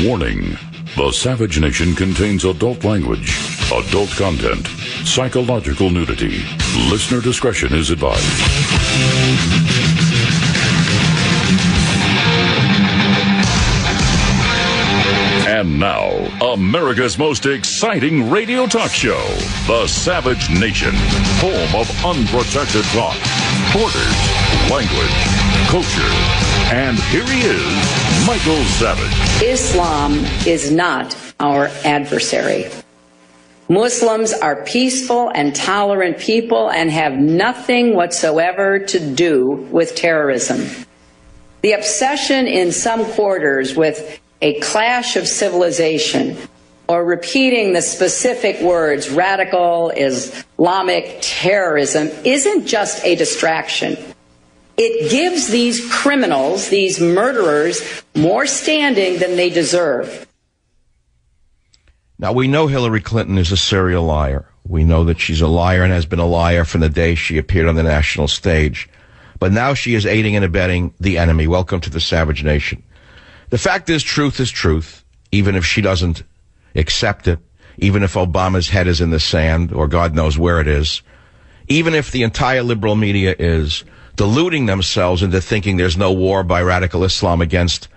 Warning. The Savage Nation contains adult language, adult content, psychological nudity. Listener discretion is advised. And now, America's most exciting radio talk show, The Savage Nation, home of unprotected thought, borders, language, culture. And here he is, Michael Savage. Islam is not our adversary. Muslims are peaceful and tolerant people and have nothing whatsoever to do with terrorism. The obsession in some quarters with a clash of civilization, or repeating the specific words radical Islamic terrorism, isn't just a distraction. It gives these criminals, these murderers, more standing than they deserve. Now, we know Hillary Clinton is a serial liar. We know that she's a liar and has been a liar from the day she appeared on the national stage. But now she is aiding and abetting the enemy. Welcome to the Savage Nation. The fact is truth, even if she doesn't accept it, even if Obama's head is in the sand, or God knows where it is, even if the entire liberal media is deluding themselves into thinking there's no war by radical Islam against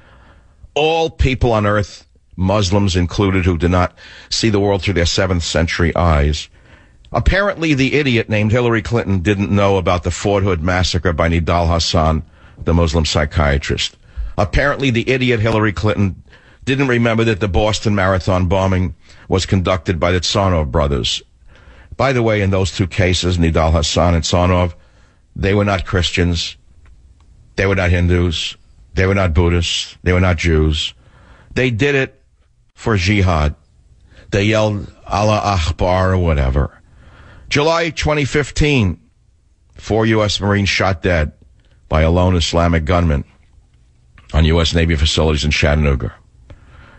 all people on earth, Muslims included, who do not see the world through their 7th century eyes. Apparently the idiot named Hillary Clinton didn't know about the Fort Hood massacre by Nidal Hasan, the Muslim psychiatrist. Apparently the idiot Hillary Clinton didn't remember that the Boston Marathon bombing was conducted by the Tsarnaev brothers. By the way, in those two cases, Nidal Hasan and Tsarnaev, they were not Christians. They were not Hindus. They were not Buddhists. They were not Jews. They did it for jihad. They yelled Allah Akbar or whatever. July 2015, 4 U.S. Marines shot dead by a lone Islamic gunman on U.S. Navy facilities in Chattanooga.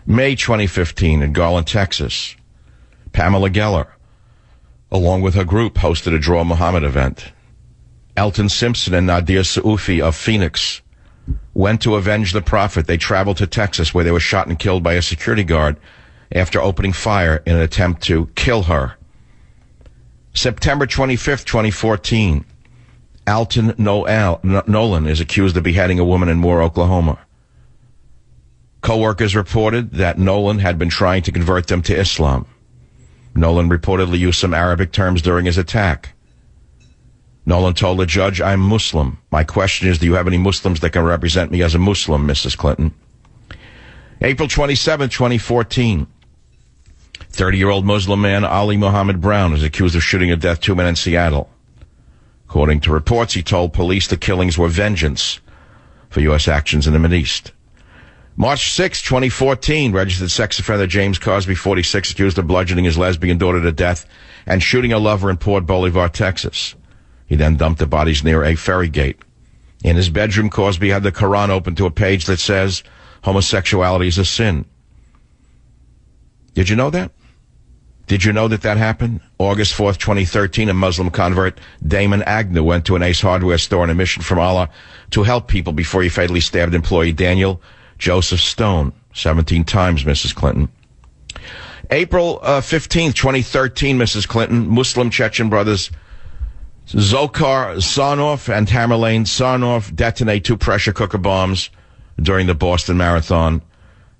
May 2015, in Garland, Texas, Pamela Geller, along with her group, hosted a Draw Muhammad event. Elton Simpson and Nadir Soufi of Phoenix went to avenge the Prophet. They traveled to Texas, where they were shot and killed by a security guard after opening fire in an attempt to kill her. September 25th, 2014, Alton Nolan is accused of beheading a woman in Moore, Oklahoma. Co-workers reported that Nolan had been trying to convert them to Islam. Nolan reportedly used some Arabic terms during his attack. Nolan told the judge, "I'm Muslim. My question is, do you have any Muslims that can represent me as a Muslim, Mrs. Clinton?" April 27, 2014, 30-year-old Muslim man Ali Muhammad Brown is accused of shooting to death 2 men in Seattle. According to reports, he told police the killings were vengeance for U.S. actions in the Mideast. March 6, 2014, registered sex offender James Cosby, 46, accused of bludgeoning his lesbian daughter to death and shooting a lover in Port Bolivar, Texas. He then dumped the bodies near a ferry gate. In his bedroom, Cosby had the Quran open to a page that says, homosexuality is a sin. Did you know that? Did you know that happened? August 4th, 2013, a Muslim convert, Damon Agnew, went to an Ace Hardware store on a mission from Allah to help people before he fatally stabbed employee Daniel Joseph Stone 17 times, Mrs. Clinton. April 15th, 2013, Mrs. Clinton, Muslim Chechen brothers Dzhokhar Tsarnaev and Tamerlane Tsarnaev detonate 2 pressure cooker bombs during the Boston Marathon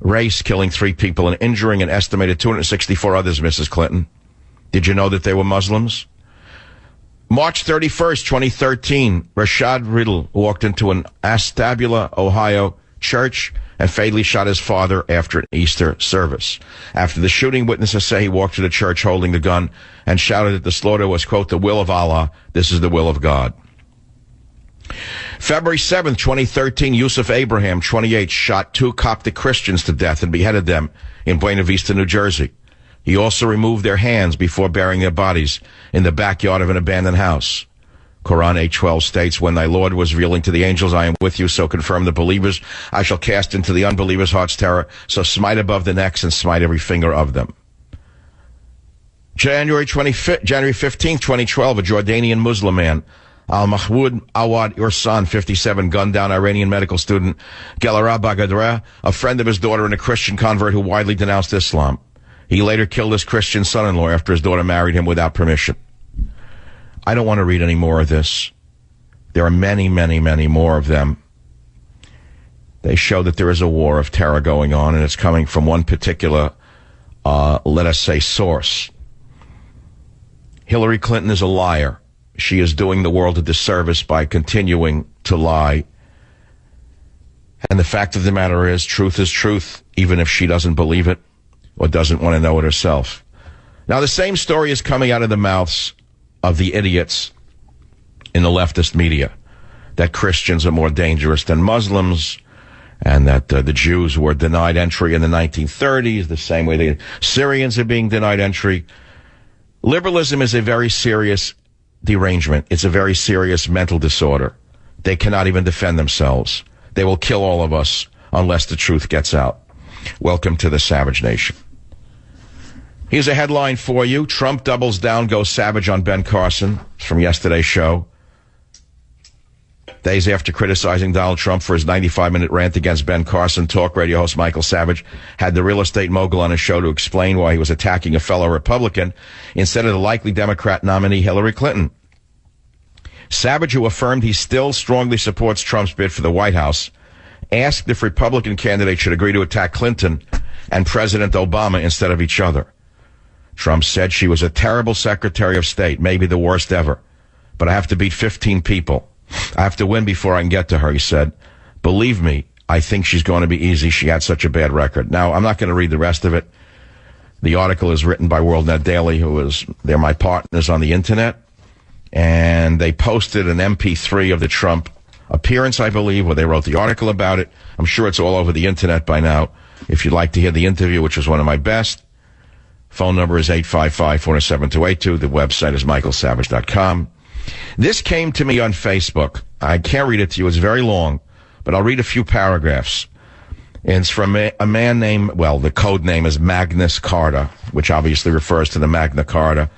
race, killing 3 people and injuring an estimated 264 others, Mrs. Clinton. Did you know that they were Muslims? March 31st, 2013, Rashad Riddle walked into an Astabula, Ohio church and fatally shot his father after an Easter service. After the shooting, witnesses say he walked to the church holding the gun and shouted that the slaughter was, quote, the will of Allah. This is the will of God. February 7th, 2013, Yusuf Abraham, 28, shot 2 Coptic Christians to death and beheaded them in Buena Vista, New Jersey. He also removed their hands before burying their bodies in the backyard of an abandoned house. Quran 8:12 states, when thy Lord was revealing to the angels, I am with you, so confirm the believers. I shall cast into the unbelievers' hearts terror, so smite above the necks and smite every finger of them. January 15th, 2012, a Jordanian Muslim man, Al-Mahmoud Awad Ursan, 57, gunned down Iranian medical student Gelara Bagadre, a friend of his daughter and a Christian convert who widely denounced Islam. He later killed his Christian son-in-law after his daughter married him without permission. I don't want to read any more of this. There are many, many, many more of them. They show that there is a war of terror going on, and it's coming from one particular, let us say, source. Hillary Clinton is a liar. She is doing the world a disservice by continuing to lie. And the fact of the matter is truth, even if she doesn't believe it or doesn't want to know it herself. Now, the same story is coming out of the mouths of the idiots in the leftist media, that Christians are more dangerous than Muslims, and that the Jews were denied entry in the 1930s, the same way the Syrians are being denied entry. Liberalism is a very serious derangement. It's a very serious mental disorder. They cannot even defend themselves. They will kill all of us unless the truth gets out. Welcome to the Savage Nation. Here's a headline for you. Trump doubles down, goes savage on Ben Carson. It's from yesterday's show. Days after criticizing Donald Trump for his 95-minute rant against Ben Carson, talk radio host Michael Savage had the real estate mogul on his show to explain why he was attacking a fellow Republican instead of the likely Democrat nominee Hillary Clinton. Savage, who affirmed he still strongly supports Trump's bid for the White House, asked if Republican candidates should agree to attack Clinton and President Obama instead of each other. Trump said she was a terrible Secretary of State, maybe the worst ever. But I have to beat 15 people. I have to win before I can get to her, he said. Believe me, I think she's going to be easy. She had such a bad record. Now, I'm not going to read the rest of it. The article is written by WorldNet Daily, they're my partners on the internet. And they posted an MP3 of the Trump appearance, I believe, where they wrote the article about it. I'm sure it's all over the internet by now. If you'd like to hear the interview, which was one of my best, phone number is 855-407-282. The website is michaelsavage.com. This came to me on Facebook. I can't read it to you. It's very long, but I'll read a few paragraphs. And it's from a man named, well, the code name is Magnus Carta, which obviously refers to the Magna Carta.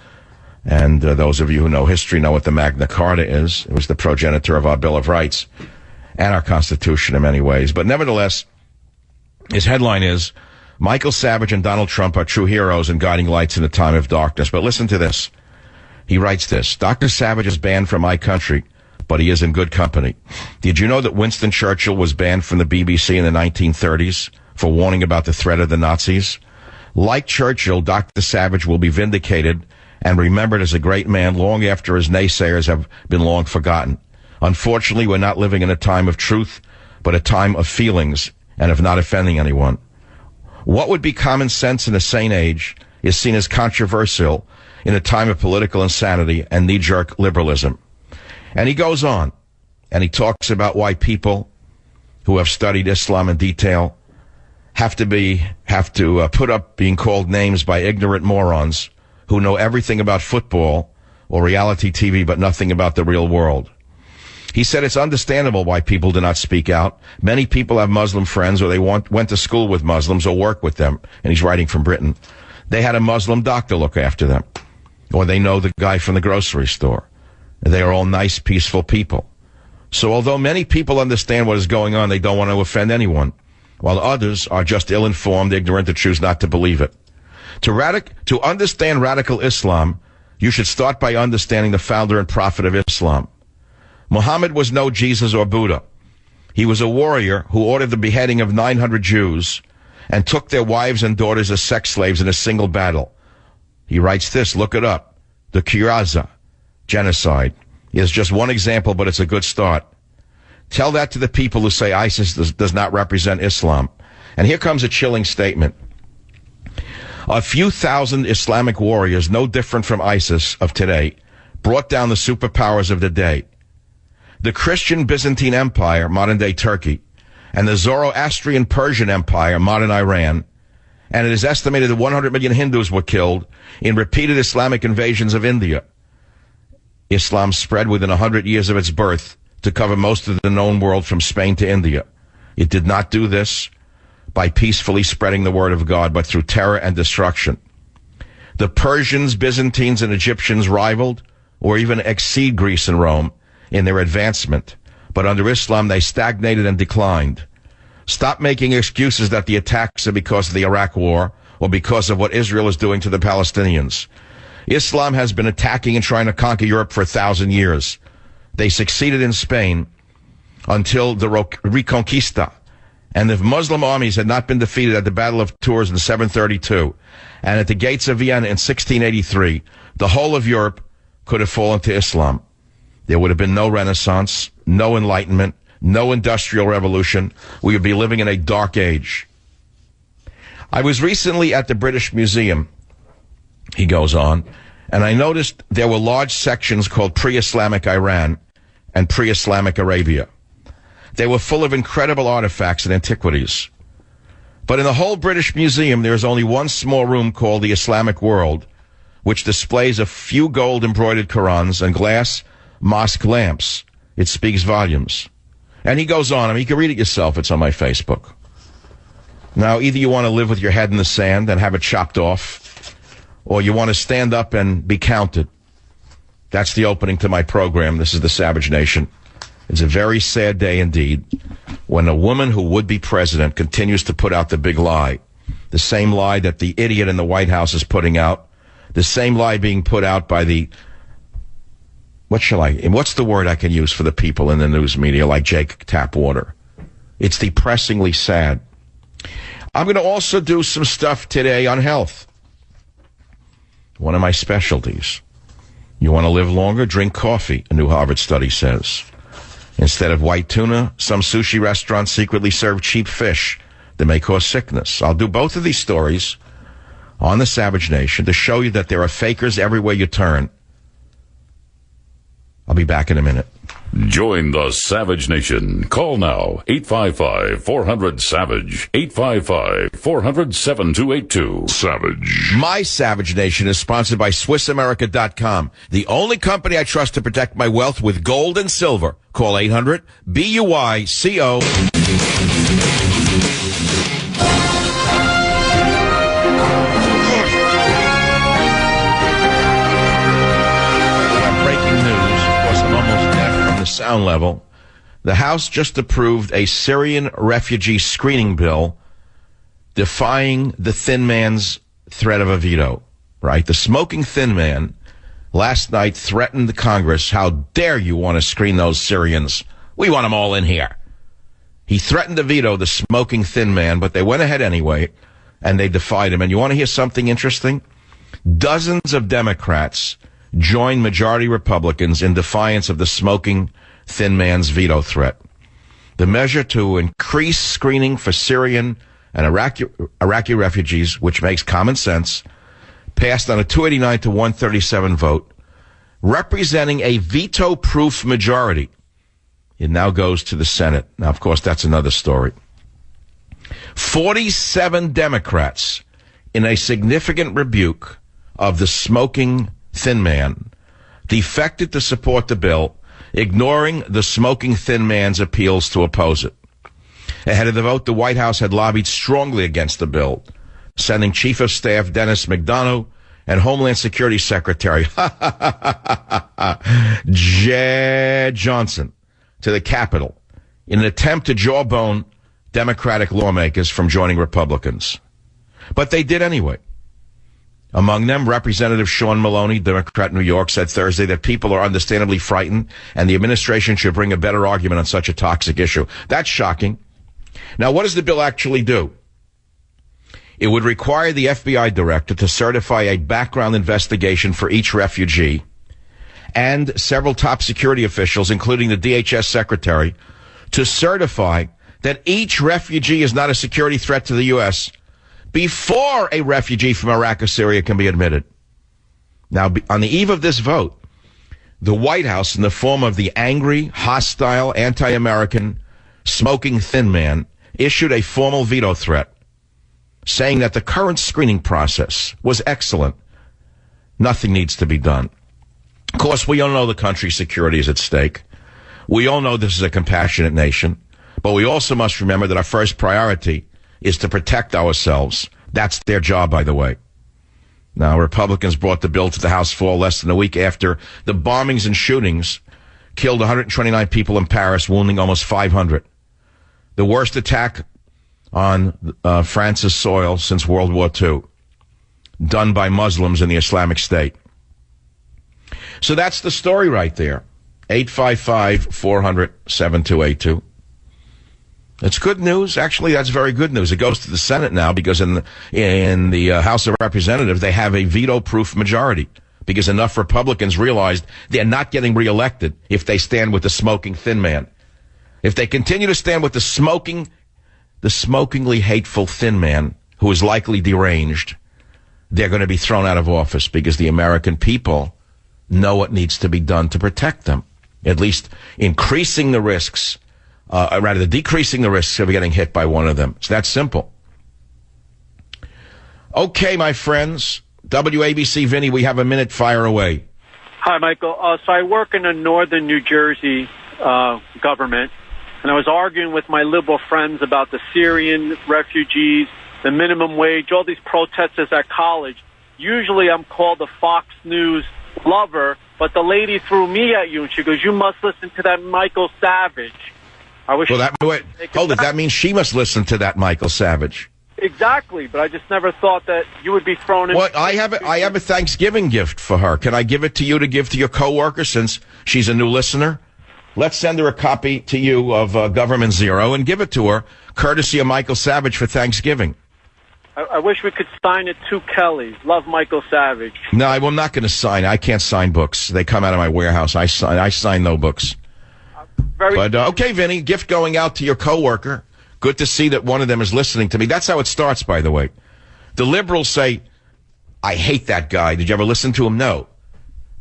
And those of you who know history know what the Magna Carta is. It was the progenitor of our Bill of Rights and our Constitution in many ways. But nevertheless, his headline is, Michael Savage and Donald Trump are true heroes and guiding lights in a time of darkness. But listen to this. He writes this, Dr. Savage is banned from my country, but he is in good company. Did you know that Winston Churchill was banned from the BBC in the 1930s for warning about the threat of the Nazis? Like Churchill, Dr. Savage will be vindicated and remembered as a great man long after his naysayers have been long forgotten. Unfortunately, we're not living in a time of truth, but a time of feelings and of not offending anyone. What would be common sense in a sane age is seen as controversial in a time of political insanity and knee-jerk liberalism. And he goes on, and he talks about why people who have studied Islam in detail have to put up being called names by ignorant morons who know everything about football or reality TV but nothing about the real world. He said it's understandable why people do not speak out. Many people have Muslim friends, or they went to school with Muslims or work with them. And he's writing from Britain. They had a Muslim doctor look after them. Or they know the guy from the grocery store. They are all nice, peaceful people. So although many people understand what is going on, they don't want to offend anyone, while others are just ill-informed, ignorant, and choose not to believe it. To understand radical Islam, you should start by understanding the founder and prophet of Islam. Muhammad was no Jesus or Buddha. He was a warrior who ordered the beheading of 900 Jews and took their wives and daughters as sex slaves in a single battle. He writes this, look it up. The Kiraza genocide is just one example, but it's a good start. Tell that to the people who say ISIS does not represent Islam. And here comes a chilling statement. A few thousand Islamic warriors, no different from ISIS of today, brought down the superpowers of the day. The Christian Byzantine Empire, modern-day Turkey, and the Zoroastrian Persian Empire, modern Iran, and it is estimated that 100 million Hindus were killed in repeated Islamic invasions of India. Islam spread within 100 years of its birth to cover most of the known world from Spain to India. It did not do this by peacefully spreading the word of God, but through terror and destruction. The Persians, Byzantines, and Egyptians rivaled or even exceed Greece and Rome in their advancement, but under Islam they stagnated and declined. Stop making excuses that the attacks are because of the Iraq War or because of what Israel is doing to the Palestinians. Islam has been attacking and trying to conquer Europe for 1,000 years. They succeeded in Spain until the Reconquista. And if Muslim armies had not been defeated at the Battle of Tours in 732 and at the gates of Vienna in 1683, the whole of Europe could have fallen to Islam. There would have been no Renaissance, no Enlightenment, no Industrial Revolution. We would be living in a dark age. I was recently at the British Museum, he goes on, and I noticed there were large sections called pre-Islamic Iran and pre-Islamic Arabia. They were full of incredible artifacts and antiquities. But in the whole British Museum, there is only one small room called the Islamic World, which displays a few gold-embroidered Qurans and glass mosque lamps. It speaks volumes. And he goes on, you can read it yourself, it's on my Facebook. Now, either you want to live with your head in the sand and have it chopped off, or you want to stand up and be counted. That's the opening to my program. This is the Savage Nation. It's a very sad day indeed when a woman who would be president continues to put out the big lie, the same lie that the idiot in the White House is putting out, the same lie being put out by the, what's the word I can use for the people in the news media like Jake Tapwater? It's depressingly sad. I'm going to also do some stuff today on health. One of my specialties. You want to live longer? Drink coffee, a new Harvard study says. Instead of white tuna, some sushi restaurants secretly serve cheap fish that may cause sickness. I'll do both of these stories on the Savage Nation to show you that there are fakers everywhere you turn. I'll be back in a minute. Join the Savage Nation. Call now, 855-400-SAVAGE, 855-400-7282. Savage. My Savage Nation is sponsored by SwissAmerica.com, the only company I trust to protect my wealth with gold and silver. Call 800-BUYCO. Sound level. The House just approved a Syrian refugee screening bill defying the thin man's threat of a veto, right? The smoking thin man last night threatened the Congress, how dare you want to screen those Syrians? We want them all in here. He threatened to veto the smoking thin man, but they went ahead anyway, and they defied him. And you want to hear something interesting? Dozens of Democrats joined majority Republicans in defiance of the smoking thin man's veto threat. The measure to increase screening for Syrian and Iraqi refugees, which makes common sense, passed on a 289 to 137 vote, representing a veto-proof majority. It now goes to the Senate. Now, of course, that's another story. 47 Democrats, in a significant rebuke of the smoking thin man, defected to support the bill, ignoring the smoking thin man's appeals to oppose it. Ahead of the vote, the White House had lobbied strongly against the bill, sending Chief of Staff Dennis McDonough and Homeland Security Secretary Jed Johnson to the Capitol in an attempt to jawbone Democratic lawmakers from joining Republicans. But they did anyway. Among them, Representative Sean Maloney, Democrat in New York, said Thursday that people are understandably frightened and the administration should bring a better argument on such a toxic issue. That's shocking. Now, what does the bill actually do? It would require the FBI director to certify a background investigation for each refugee and several top security officials, including the DHS secretary, to certify that each refugee is not a security threat to the U.S. before a refugee from Iraq or Syria can be admitted. Now, on the eve of this vote, the White House, in the form of the angry, hostile, anti-American, smoking thin man, issued a formal veto threat, saying that the current screening process was excellent. Nothing needs to be done. Of course, we all know the country's security is at stake. We all know this is a compassionate nation, but we also must remember that our first priority is to protect ourselves. That's their job, by the way. Now, Republicans brought the bill to the House floor less than a week after the bombings and shootings killed 129 people in Paris, wounding almost 500. The worst attack on France's soil since World War II, done by Muslims in the Islamic State. So that's the story right there. 855-400-7282. It's good news. Actually, that's very good news. It goes to the Senate now because in the House of Representatives, they have a veto-proof majority because enough Republicans realized they're not getting reelected if they stand with the smoking thin man. If they continue to stand with the smokingly hateful thin man who is likely deranged, they're going to be thrown out of office because the American people know what needs to be done to protect them, at least decreasing the risks of getting hit by one of them. It's that simple. Okay, my friends. WABC, Vinny, we have a minute. Fire away. Hi, Michael. So I work in the northern New Jersey government, and I was arguing with my liberal friends about the Syrian refugees, the minimum wage, all these protesters at college. Usually I'm called a Fox News lover, but the lady threw me at you, and she goes, "You must listen to that Michael Savage." That means she must listen to that Michael Savage. Exactly, but I just never thought that you would be thrown in. What? I have a Thanksgiving gift for her. Can I give it to you to give to your coworker since she's a new listener? Let's send her a copy to you of Government Zero and give it to her, courtesy of Michael Savage for Thanksgiving. I wish we could sign it to Kelly. Love Michael Savage. No, I'm not going to sign. I can't sign books. They come out of my warehouse. I sign no books. Okay, Vinny, gift going out to your coworker. Good to see that one of them is listening to me. That's how it starts, by the way. The liberals say, "I hate that guy. Did you ever listen to him?" No.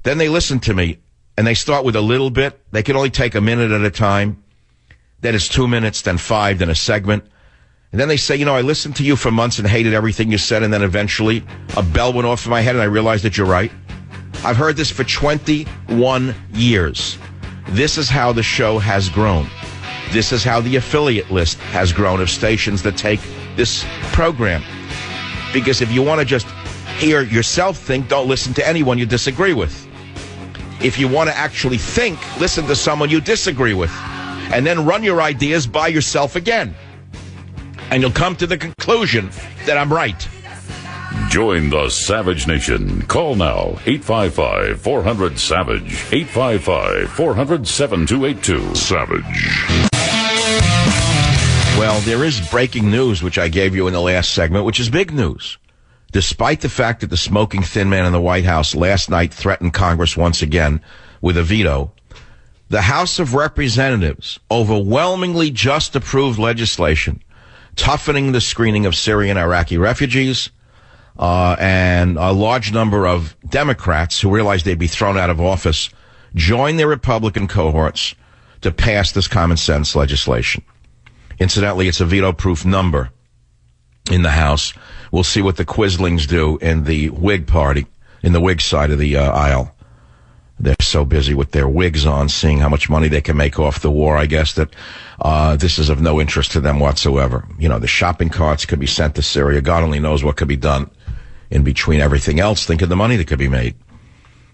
Then they listen to me, and they start with a little bit. They can only take a minute at a time. Then it's 2 minutes, then 5, then a segment. And then they say, I listened to you for months and hated everything you said, and then eventually a bell went off in my head, and I realized that you're right. I've heard this for 21 years. This is how the show has grown. This is how the affiliate list has grown of stations that take this program. Because if you want to just hear yourself think, don't listen to anyone you disagree with. If you want to actually think, listen to someone you disagree with. And then run your ideas by yourself again. And you'll come to the conclusion that I'm right. Join the Savage Nation. Call now, 855-400-SAVAGE, 855-400-7282. Savage. Well, there is breaking news, which I gave you in the last segment, which is big news. Despite the fact that the smoking thin man in the White House last night threatened Congress once again with a veto, the House of Representatives overwhelmingly just approved legislation toughening the screening of Syrian Iraqi refugees, and a large number of Democrats who realized they'd be thrown out of office joined their Republican cohorts to pass this common sense legislation. Incidentally, it's a veto-proof number in the House. We'll see what the Quislings do in the Whig party, in the Whig side of the aisle. They're so busy with their wigs on, seeing how much money they can make off the war, I guess, that this is of no interest to them whatsoever. The shopping carts could be sent to Syria. God only knows what could be done in between everything else. Think of the money that could be made.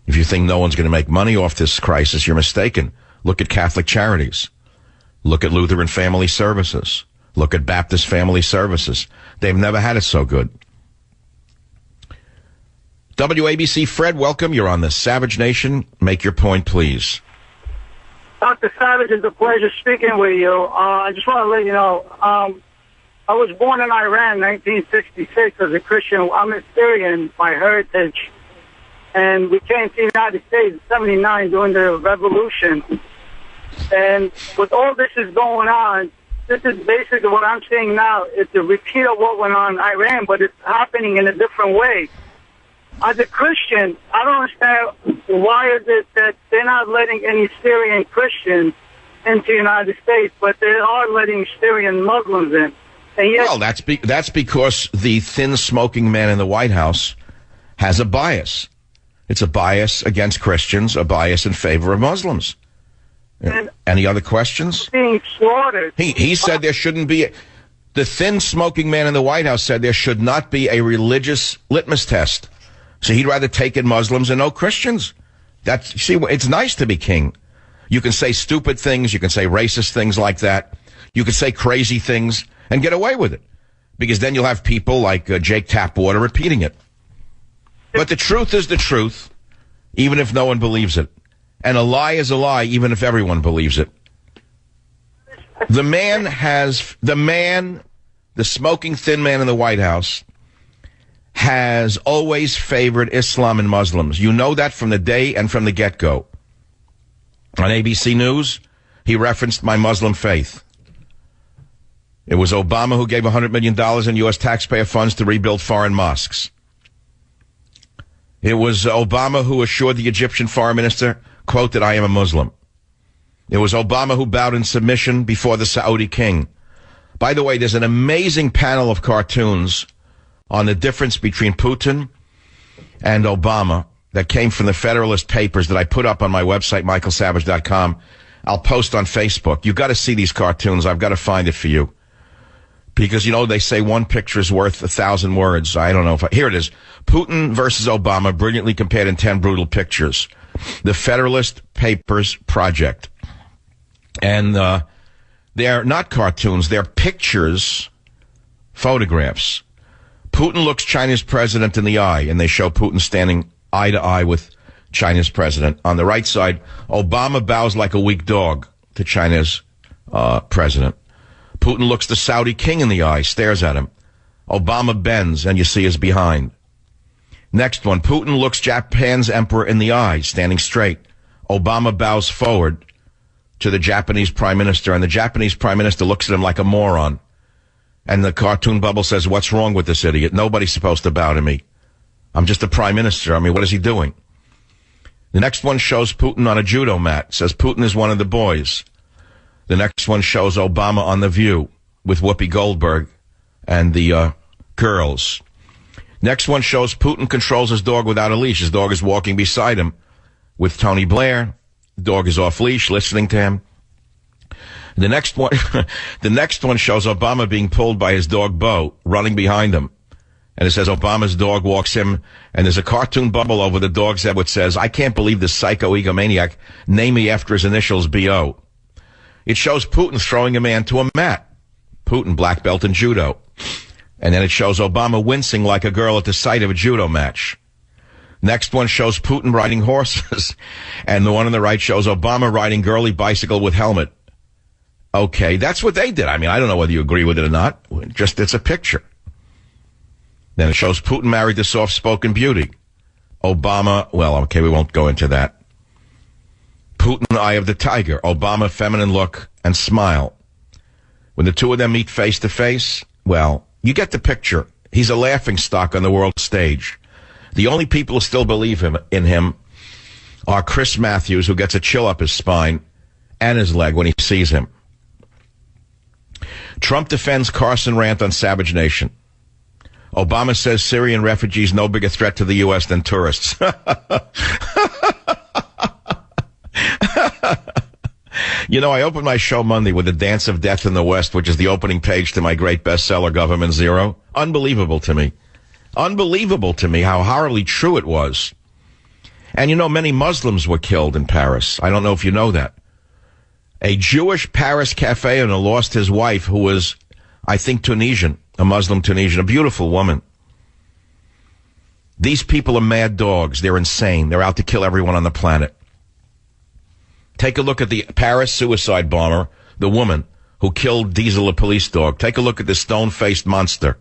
If you think no one's going to make money off this crisis, you're mistaken. Look at Catholic Charities. Look at Lutheran Family Services. Look at Baptist Family Services. They've never had it so good. WABC, Fred, welcome. You're on the Savage Nation. Make your point, please. Dr. Savage, it's a pleasure speaking with you. I just want to let you know, I was born in Iran in 1966 as a Christian. I'm a Syrian by heritage. And we came to the United States in 79 during the revolution. And with all this is going on, this is basically what I'm saying now. It's a repeat of what went on in Iran, but it's happening in a different way. As a Christian, I don't understand why is it that they're not letting any Syrian Christians into the United States, but they are letting Syrian Muslims in. And yet, well, that's because the thin smoking man in the White House has a bias. It's a bias against Christians, a bias in favor of Muslims. Any other questions? Being slaughtered. He said there shouldn't be. The thin smoking man in the White House said there should not be a religious litmus test. So he'd rather take in Muslims and no Christians. See, it's nice to be king. You can say stupid things. You can say racist things like that. You can say crazy things and get away with it. Because then you'll have people like Jake Tapwater repeating it. But the truth is the truth, even if no one believes it. And a lie is a lie, even if everyone believes it. The smoking thin man in the White House has always favored Islam and Muslims. You know that from the day and from the get-go. On ABC News, he referenced my Muslim faith. It was Obama who gave $100 million in U.S. taxpayer funds to rebuild foreign mosques. It was Obama who assured the Egyptian foreign minister, quote, that I am a Muslim. It was Obama who bowed in submission before the Saudi king. By the way, there's an amazing panel of cartoons on the difference between Putin and Obama that came from the Federalist Papers that I put up on my website, michaelsavage.com. I'll post on Facebook. You've got to see these cartoons. I've got to find it for you. Because, you know, they say one picture is worth 1,000 words. I don't know here it is. Putin versus Obama, brilliantly compared in 10 brutal pictures. The Federalist Papers Project. And they're not cartoons. They're pictures, photographs. Putin looks China's president in the eye, and they show Putin standing eye to eye with China's president. On the right side, Obama bows like a weak dog to China's president. Putin looks the Saudi king in the eye, stares at him. Obama bends, and you see his behind. Next one, Putin looks Japan's emperor in the eye, standing straight. Obama bows forward to the Japanese prime minister, and the Japanese prime minister looks at him like a moron. And the cartoon bubble says, what's wrong with this idiot? Nobody's supposed to bow to me. I'm just a prime minister. I mean, what is he doing? The next one shows Putin on a judo mat. Says Putin is one of the boys. The next one shows Obama on The View with Whoopi Goldberg and the girls. Next one shows Putin controls his dog without a leash. His dog is walking beside him with Tony Blair. The dog is off leash, listening to him. The next one, the next one shows Obama being pulled by his dog Bo, running behind him. And it says Obama's dog walks him, and there's a cartoon bubble over the dog's head which says, I can't believe this psycho egomaniac named me after his initials B.O. It shows Putin throwing a man to a mat. Putin, black belt in judo. And then it shows Obama wincing like a girl at the sight of a judo match. Next one shows Putin riding horses. And the one on the right shows Obama riding girly bicycle with helmet. Okay, that's what they did. I mean, I don't know whether you agree with it or not. Just, it's a picture. Then it shows Putin married to soft-spoken beauty. Obama, well, okay, we won't go into that. Putin, eye of the tiger. Obama, feminine look and smile. When the two of them meet face to face, well, you get the picture. He's a laughingstock on the world stage. The only people who still believe in him are Chris Matthews, who gets a chill up his spine and his leg when he sees him. Trump defends Carson rant on Savage Nation. Obama says Syrian refugees no bigger threat to the U.S. than tourists. You know, I opened my show Monday with The Dance of Death in the West, which is the opening page to my great bestseller, Government Zero. Unbelievable to me. Unbelievable to me how horribly true it was. And you know, many Muslims were killed in Paris. I don't know if you know that. A Jewish Paris cafe owner lost his wife, who was, I think, Tunisian, a Muslim Tunisian, a beautiful woman. These people are mad dogs. They're insane. They're out to kill everyone on the planet. Take a look at the Paris suicide bomber, the woman who killed Diesel, a police dog. Take a look at the stone-faced monster.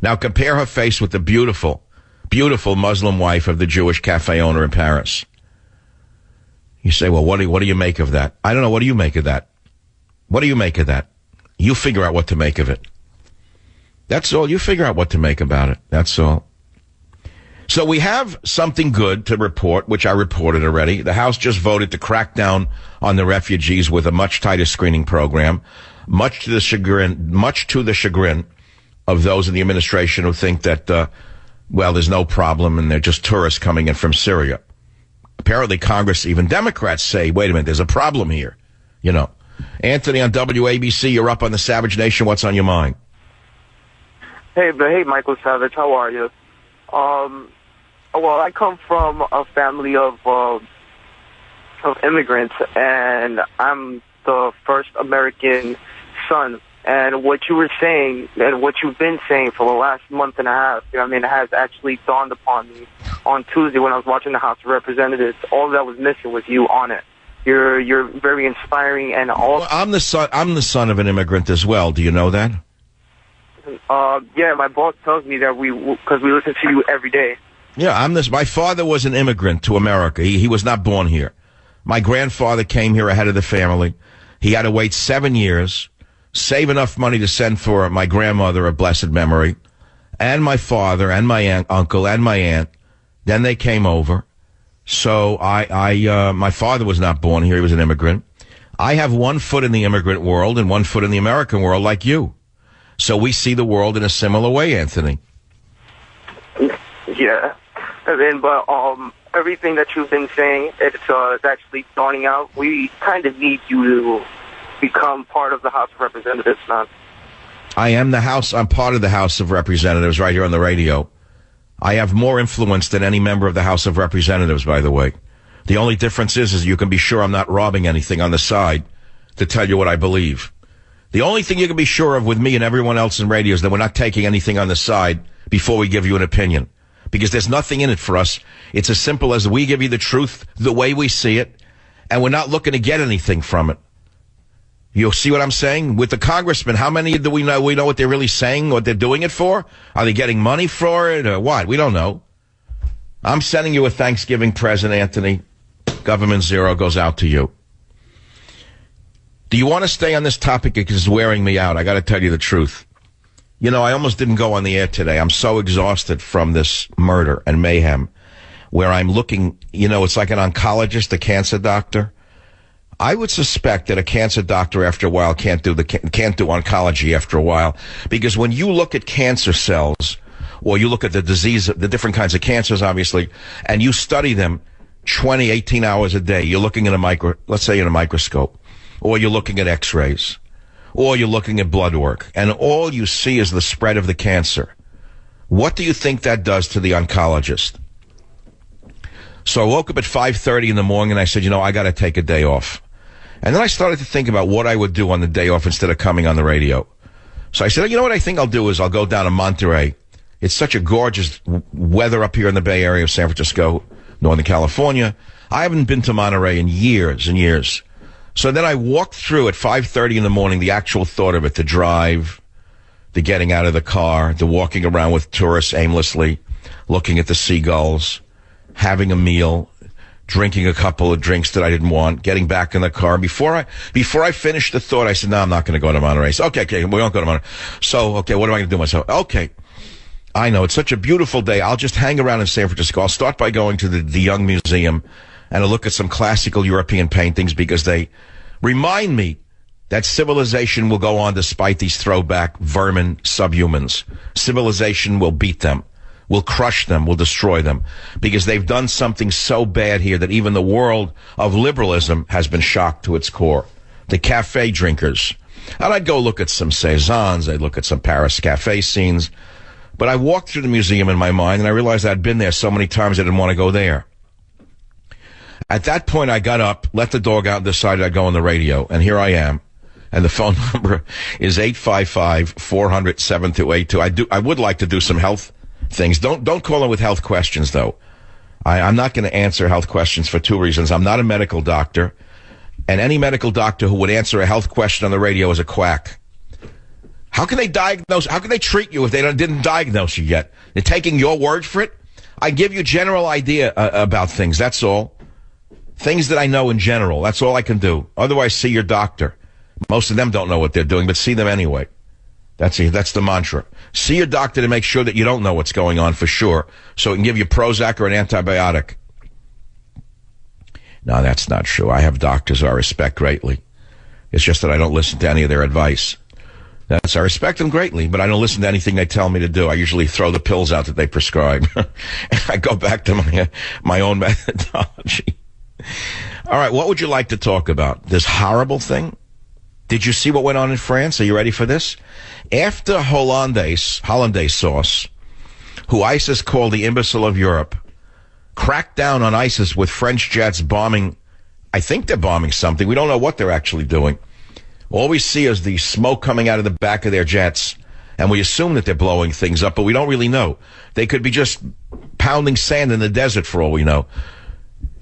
Now compare her face with the beautiful, beautiful Muslim wife of the Jewish cafe owner in Paris. You say, well, what do you make of that? I don't know. What do you make of that? What do you make of that? You figure out what to make of it. That's all. You figure out what to make about it. That's all. So we have something good to report, which I reported already. The House just voted to crack down on the refugees with a much tighter screening program, much to the chagrin of those in the administration who think that, well, there's no problem and they're just tourists coming in from Syria. Apparently Congress, even Democrats, say, wait a minute, there's a problem here. You know. Anthony on WABC, you're up on the Savage Nation. What's on your mind? Hey, Michael Savage, how are you? Well, I come from a family of of immigrants, and I'm the first American son. And what you were saying, and what you've been saying for the last month and a half, it has actually dawned upon me on Tuesday when I was watching the House of Representatives. All that was missing was you on it. You're very inspiring, and all. Well, I'm the son of an immigrant as well. Do you know that? Yeah, my boss tells me that because we listen to you every day. Yeah, my father was an immigrant to America. He was not born here. My grandfather came here ahead of the family. He had to wait 7 years, save enough money to send for my grandmother of blessed memory, and my father, and my uncle, and my aunt. Then they came over. So my father was not born here. He was an immigrant. I have 1 foot in the immigrant world and 1 foot in the American world like you. So we see the world in a similar way, Anthony. Yeah. But everything that you've been saying, it's actually dawning out. We kind of need you to become part of the House of Representatives, man. I'm part of the House of Representatives right here on the radio. I have more influence than any member of the House of Representatives, by the way. The only difference is you can be sure I'm not robbing anything on the side to tell you what I believe. The only thing you can be sure of with me and everyone else in radio is that we're not taking anything on the side before we give you an opinion. Because there's nothing in it for us. It's as simple as we give you the truth the way we see it, and we're not looking to get anything from it. You'll see what I'm saying? With the congressmen, how many do we know what they're really saying, what they're doing it for? Are they getting money for it or what? We don't know. I'm sending you a Thanksgiving present, Anthony. Government Zero goes out to you. Do you want to stay on this topic? Because it's wearing me out. I got to tell you the truth. I almost didn't go on the air today. I'm so exhausted from this murder and mayhem where I'm looking, it's like an oncologist, a cancer doctor. I would suspect that a cancer doctor after a while can't do oncology after a while, because when you look at cancer cells, or you look at the disease, the different kinds of cancers, obviously, and you study them 18 hours a day, you're looking at let's say in a microscope, or you're looking at x-rays, or you're looking at blood work, and all you see is the spread of the cancer. What do you think that does to the oncologist? So I woke up at 5:30 in the morning and I said, I got to take a day off. And then I started to think about what I would do on the day off instead of coming on the radio. So I said, what I think I'll do is I'll go down to Monterey. It's such a gorgeous weather up here in the Bay Area of San Francisco, Northern California. I haven't been to Monterey in years and years. So then I walked through at 5:30 in the morning, the actual thought of it, the drive, the getting out of the car, the walking around with tourists aimlessly, looking at the seagulls, having a meal, drinking a couple of drinks that I didn't want, getting back in the car. Before I finished the thought, I said, no, I'm not going to go to Monterey. So, okay, we won't go to Monterey. So, okay, what am I going to do myself? Okay, I know, it's such a beautiful day. I'll just hang around in San Francisco. I'll start by going to the Young Museum and I'll look at some classical European paintings because they remind me that civilization will go on despite these throwback vermin subhumans. Civilization will beat them. Will crush them, will destroy them, because they've done something so bad here that even the world of liberalism has been shocked to its core. The cafe drinkers. And I'd go look at some Cézannes, I'd look at some Paris cafe scenes, but I walked through the museum in my mind and I realized I'd been there so many times I didn't want to go there. At that point, I got up, let the dog out, and decided I'd go on the radio, and here I am. And the phone number is 855-400-7282. I would like to do some health things. Don't call in with health questions, though. I'm not going to answer health questions for 2 reasons. I'm not a medical doctor, and any medical doctor who would answer a health question on the radio is a quack. How can they treat you if they didn't diagnose you yet? They're taking your word for it? I give you general idea about things, that's all. Things that I know in general, that's all I can do. Otherwise, see your doctor. Most of them don't know what they're doing, but see them anyway. That's the mantra. See your doctor to make sure that you don't know what's going on for sure, so it can give you Prozac or an antibiotic. No, that's not true. I have doctors who I respect greatly. It's just that I don't listen to any of their advice. I respect them greatly, but I don't listen to anything they tell me to do. I usually throw the pills out that they prescribe. And I go back to my own methodology. All right, what would you like to talk about? This horrible thing? Did you see what went on in France? Are you ready for this? After Hollandaise sauce, who ISIS called the imbecile of Europe, cracked down on ISIS with French jets bombing I think they're bombing something. We don't know what they're actually doing. All we see is the smoke coming out of the back of their jets, and we assume that they're blowing things up, but we don't really know. They could be just pounding sand in the desert for all we know.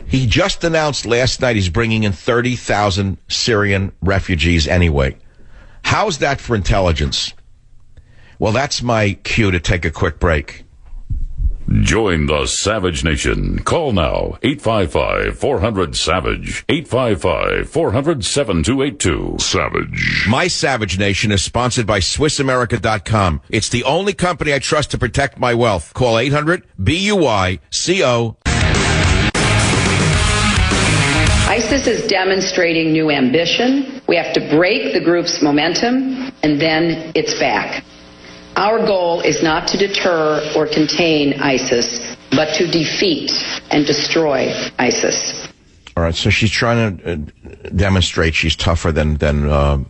He just announced last night he's bringing in 30,000 Syrian refugees anyway. How's that for intelligence? Well, that's my cue to take a quick break. Join the Savage Nation. Call now, 855-400-SAVAGE, 855-400-7282. Savage. My Savage Nation is sponsored by SwissAmerica.com. It's the only company I trust to protect my wealth. Call 800-BUICO. ISIS is demonstrating new ambition. We have to break the group's momentum, and then it's back. Our goal is not to deter or contain ISIS, but to defeat and destroy ISIS. All right, so she's trying to demonstrate she's tougher than the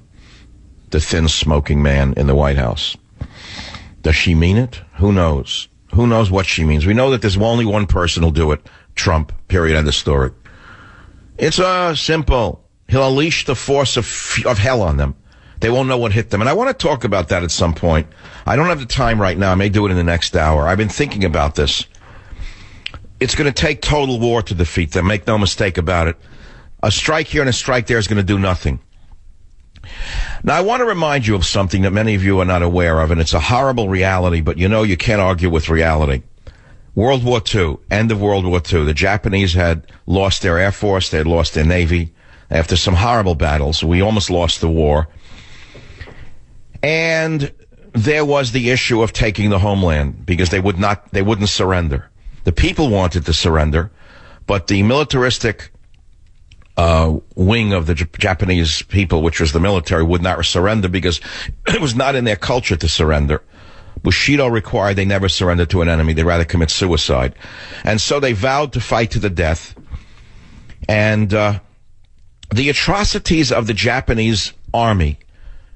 thin smoking man in the White House. Does she mean it? Who knows? Who knows what she means? We know that there's only one person who'll do it. Trump, period, end of story. It's simple. He'll unleash the force of hell on them. They won't know what hit them. And I want to talk about that at some point. I don't have the time right now. I may do it in the next hour. I've been thinking about this. It's going to take total war to defeat them. Make no mistake about it. A strike here and a strike there is going to do nothing. Now, I want to remind you of something that many of you are not aware of, and it's a horrible reality, but you know you can't argue with reality. World War II, end of World War II. The Japanese had lost their Air Force. They had lost their Navy. After some horrible battles, we almost lost the war. And there was the issue of taking the homeland because they wouldn't surrender. The people wanted to surrender, but the militaristic wing of the Japanese people, which was the military, would not surrender because it was not in their culture to surrender. Bushido required they never surrender to an enemy. They'd rather commit suicide. And so they vowed to fight to the death. And the atrocities of the Japanese army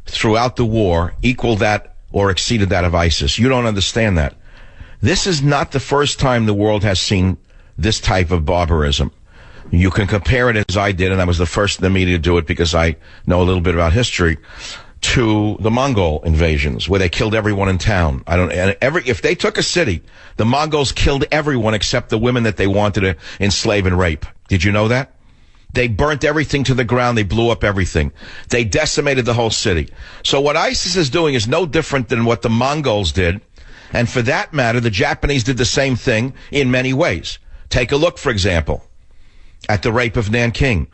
throughout the war equaled that or exceeded that of ISIS. You don't understand that. This is not the first time the world has seen this type of barbarism. You can compare it, as I did, and I was the first in the media to do it because I know a little bit about history, to the Mongol invasions, where they killed everyone in town. If they took a city, the Mongols killed everyone except the women that they wanted to enslave and rape. Did you know that? They burnt everything to the ground. They blew up everything. They decimated the whole city. So what ISIS is doing is no different than what the Mongols did. And for that matter, the Japanese did the same thing in many ways. Take a look, for example, at the rape of Nanking.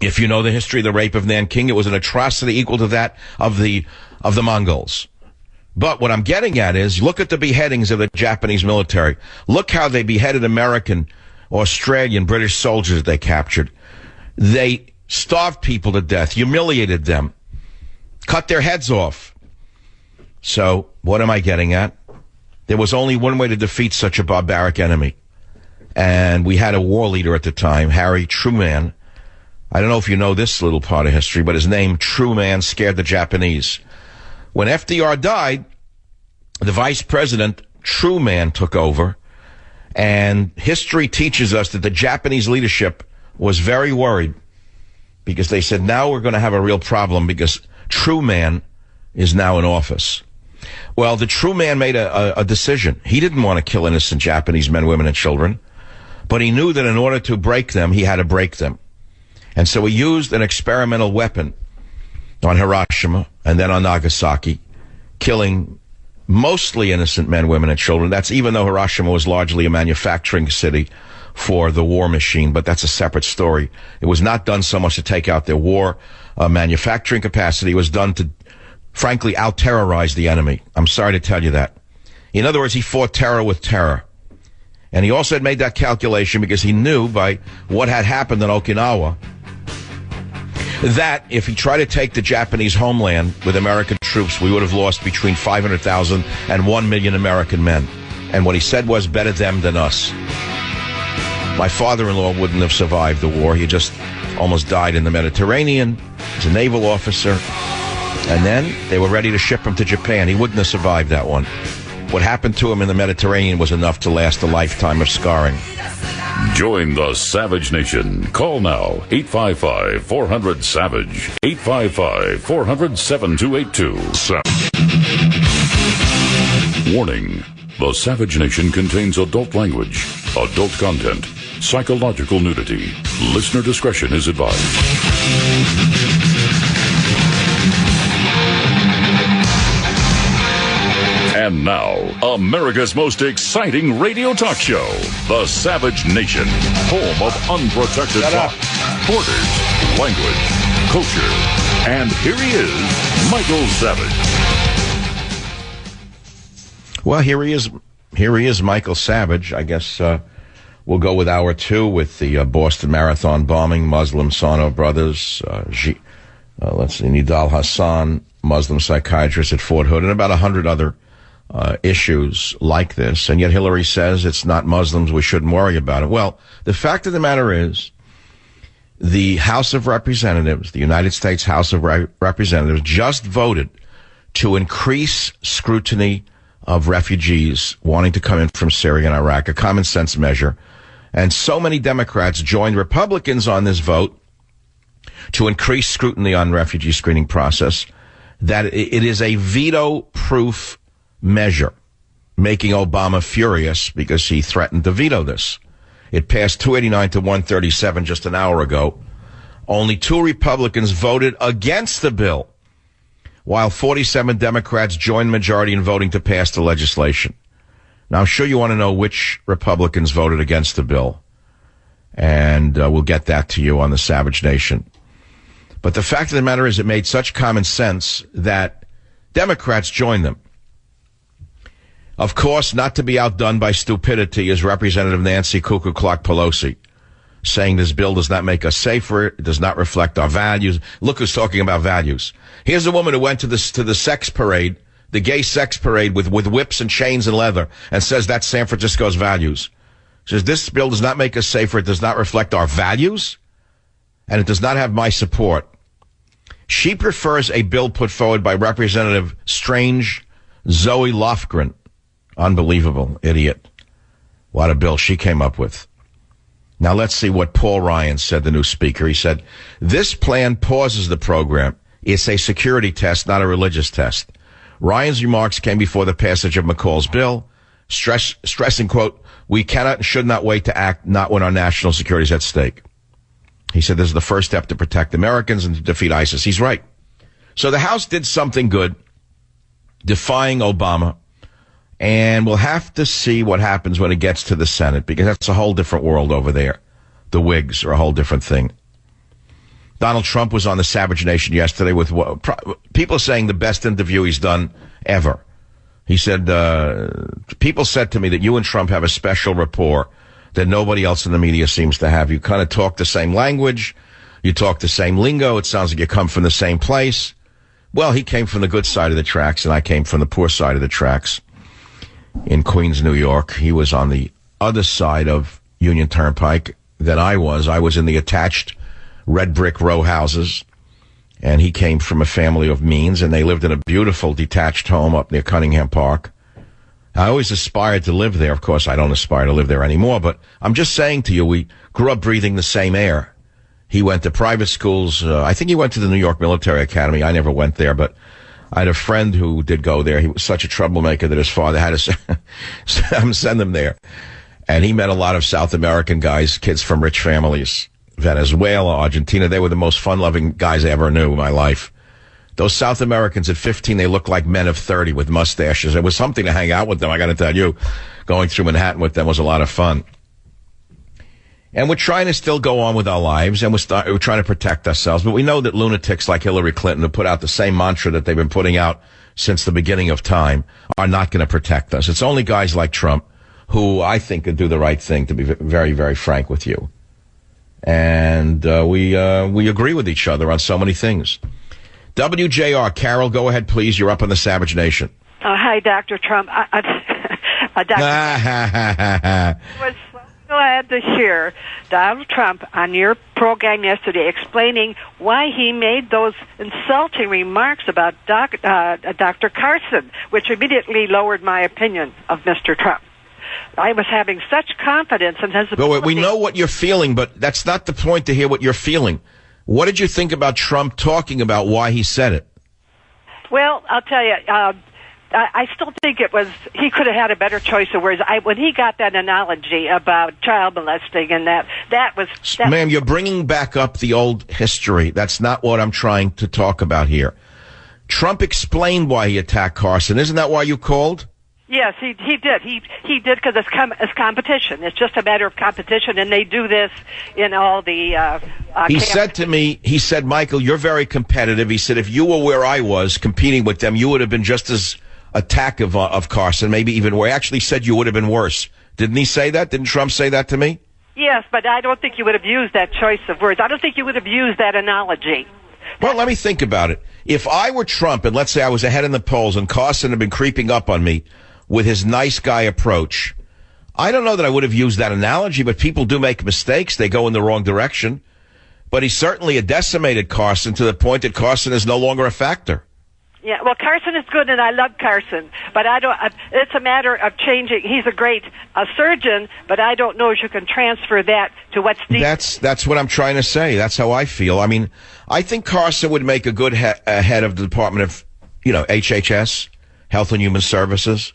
If you know the history of the rape of Nanking, it was an atrocity equal to that of the Mongols. But what I'm getting at is, look at the beheadings of the Japanese military. Look how they beheaded American, Australian, British soldiers that they captured. They starved people to death, humiliated them, cut their heads off. So, what am I getting at? There was only one way to defeat such a barbaric enemy. And we had a war leader at the time, Harry Truman. I don't know if you know this little part of history, but his name, Truman, scared the Japanese. When FDR died, the vice president, Truman, took over. And history teaches us that the Japanese leadership was very worried because they said, now we're going to have a real problem because Truman is now in office. Well, the Truman made a decision. He didn't want to kill innocent Japanese men, women, and children, but he knew that in order to break them, he had to break them. And so he used an experimental weapon on Hiroshima and then on Nagasaki, killing mostly innocent men, women, and children. That's even though Hiroshima was largely a manufacturing city for the war machine, but that's a separate story. It was not done so much to take out their war manufacturing capacity. It was done to, frankly, out-terrorize the enemy. I'm sorry to tell you that. In other words, he fought terror with terror. And he also had made that calculation because he knew by what had happened in Okinawa that if he tried to take the Japanese homeland with American troops, we would have lost between 500,000 and 1 million American men. And what he said was, better them than us. My father-in-law wouldn't have survived the war. He just almost died in the Mediterranean. He's a naval officer. And then they were ready to ship him to Japan. He wouldn't have survived that one. what happened to him in the Mediterranean was enough to last a lifetime of scarring. Join the Savage Nation. Call now, 855-400-SAVAGE, 855-400-7282. Warning, the Savage Nation contains adult language, adult content, psychological nudity. Listener discretion is advised. And now, America's most exciting radio talk show, The Savage Nation, home of unprotected talk, borders, language, culture. And here he is, Michael Savage. Well, here he is, Michael Savage. I guess we'll go with hour two with the Boston Marathon bombing, Muslim Sano brothers, Nidal Hassan, Muslim psychiatrist at Fort Hood, and about 100 other issues like this, and yet Hillary says it's not Muslims, we shouldn't worry about it. Well, the fact of the matter is, the House of Representatives, the United States House of Representatives, just voted to increase scrutiny of refugees wanting to come in from Syria and Iraq, a common sense measure. And so many Democrats joined Republicans on this vote to increase scrutiny on refugee screening process, that it is a veto-proof measure, making Obama furious because he threatened to veto this. It passed 289 to 137 just an hour ago. Only 2 Republicans voted against the bill, while 47 Democrats joined the majority in voting to pass the legislation. Now, I'm sure you want to know which Republicans voted against the bill, and we'll get that to you on the Savage Nation. But the fact of the matter is, it made such common sense that Democrats joined them. Of course, not to be outdone by stupidity is Representative Nancy Cuckoo Clock Pelosi, saying this bill does not make us safer, it does not reflect our values. Look who's talking about values. Here's a woman who went to the sex parade, the gay sex parade with whips and chains and leather, and says that's San Francisco's values. Says this bill does not make us safer, it does not reflect our values, and it does not have my support. She prefers a bill put forward by Representative Strange Zoe Lofgren. Unbelievable idiot. What a bill she came up with. Now let's see what Paul Ryan said, the new speaker. He said, this plan pauses the program. It's a security test, not a religious test. Ryan's remarks came before the passage of McCall's bill, stressing, quote, we cannot and should not wait to act, not when our national security is at stake. He said this is the first step to protect Americans and to defeat ISIS. He's right. So the House did something good, defying Obama. And we'll have to see what happens when it gets to the Senate, because that's a whole different world over there. The Whigs are a whole different thing. Donald Trump was on the Savage Nation yesterday with people saying the best interview he's done ever. He said, people said to me that you and Trump have a special rapport that nobody else in the media seems to have. You kind of talk the same language. You talk the same lingo. It sounds like you come from the same place. Well, he came from the good side of the tracks, and I came from the poor side of the tracks. In Queens, New York. He was on the other side of Union Turnpike than I was. I was in the attached red brick row houses, and he came from a family of means, and they lived in a beautiful detached home up near Cunningham Park. I always aspired to live there. Of course, I don't aspire to live there anymore, but I'm just saying to you, we grew up breathing the same air. He went to private schools. I think he went to the New York Military Academy. I never went there, but I had a friend who did go there. He was such a troublemaker that his father had to send him there. And he met a lot of South American guys, kids from rich families, Venezuela, Argentina. They were the most fun-loving guys I ever knew in my life. Those South Americans at 15, they looked like men of 30 with mustaches. It was something to hang out with them, I got to tell you. Going through Manhattan with them was a lot of fun. And we're trying to still go on with our lives, and we're trying to protect ourselves. But we know that lunatics like Hillary Clinton, who put out the same mantra that they've been putting out since the beginning of time, are not going to protect us. It's only guys like Trump who I think could do the right thing, to be very, very frank with you. And we agree with each other on so many things. WJR, Carol, go ahead, please. You're up on the Savage Nation. Hi, Dr. Trump. Dr. was glad to hear Donald Trump on your program yesterday explaining why he made those insulting remarks about Dr. Carson, which immediately lowered my opinion of Mr. Trump. I was having such confidence in his ability. But we know what you're feeling, but that's not the point to hear what you're feeling. What did you think about Trump talking about why he said it? Well, I'll tell you, I still think he could have had a better choice of words. When he got that analogy about child molesting and that was... Ma'am, you're bringing back up the old history. That's not what I'm trying to talk about here. Trump explained why he attacked Carson. Isn't that why you called? Yes, he did. He did because it's competition. It's just a matter of competition, and they do this in all the... he said to me, Michael, you're very competitive. He said, if you were where I was competing with them, you would have been just as attack of Carson, maybe even where he actually said you would have been worse. Didn't he say that? Didn't Trump say that to me? Yes, but I don't think you would have used that choice of words. I don't think you would have used that analogy. Well, let me think about it. If I were Trump, and let's say I was ahead in the polls, and Carson had been creeping up on me with his nice guy approach, I don't know that I would have used that analogy, but people do make mistakes. They go in the wrong direction. But he certainly decimated Carson to the point that Carson is no longer a factor. Yeah, well, Carson is good, and I love Carson, but it's a matter of changing. He's a great surgeon, but I don't know if you can transfer that to what's deep. That's what I'm trying to say. That's how I feel. I mean, I think Carson would make a good head of the Department of, HHS, Health and Human Services.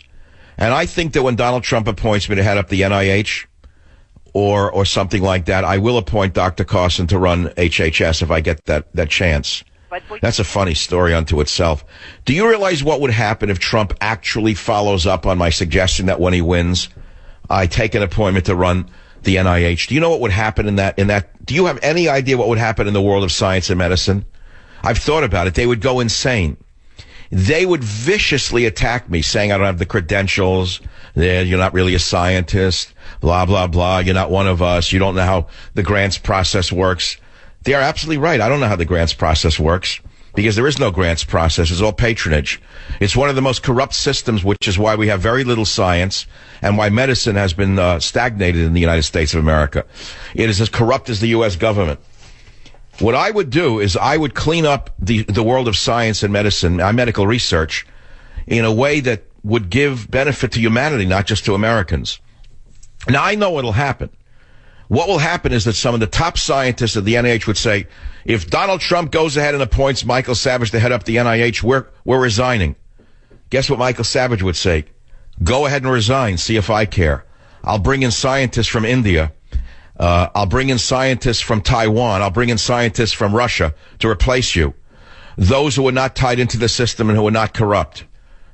And I think that when Donald Trump appoints me to head up the NIH or something like that, I will appoint Dr. Carson to run HHS if I get that chance. That's a funny story unto itself. Do you realize what would happen if Trump actually follows up on my suggestion that when he wins, I take an appointment to run the NIH? Do you know what would happen in that? Do you have any idea what would happen in the world of science and medicine? I've thought about it. They would go insane. They would viciously attack me, saying I don't have the credentials, you're not really a scientist, blah, blah, blah, you're not one of us, you don't know how the grants process works. They are absolutely right. I don't know how the grants process works because there is no grants process. It's all patronage. It's one of the most corrupt systems, which is why we have very little science and why medicine has been stagnated in the United States of America. It is as corrupt as the U.S. government. What I would do is I would clean up the world of science and medicine, medical research, in a way that would give benefit to humanity, not just to Americans. Now, I know what'll happen. What will happen is that some of the top scientists at the NIH would say, if Donald Trump goes ahead and appoints Michael Savage to head up the NIH, we're resigning. Guess what Michael Savage would say? Go ahead and resign, see if I care. I'll bring in scientists from India. I'll bring in scientists from Taiwan. I'll bring in scientists from Russia to replace you. Those who are not tied into the system and who are not corrupt.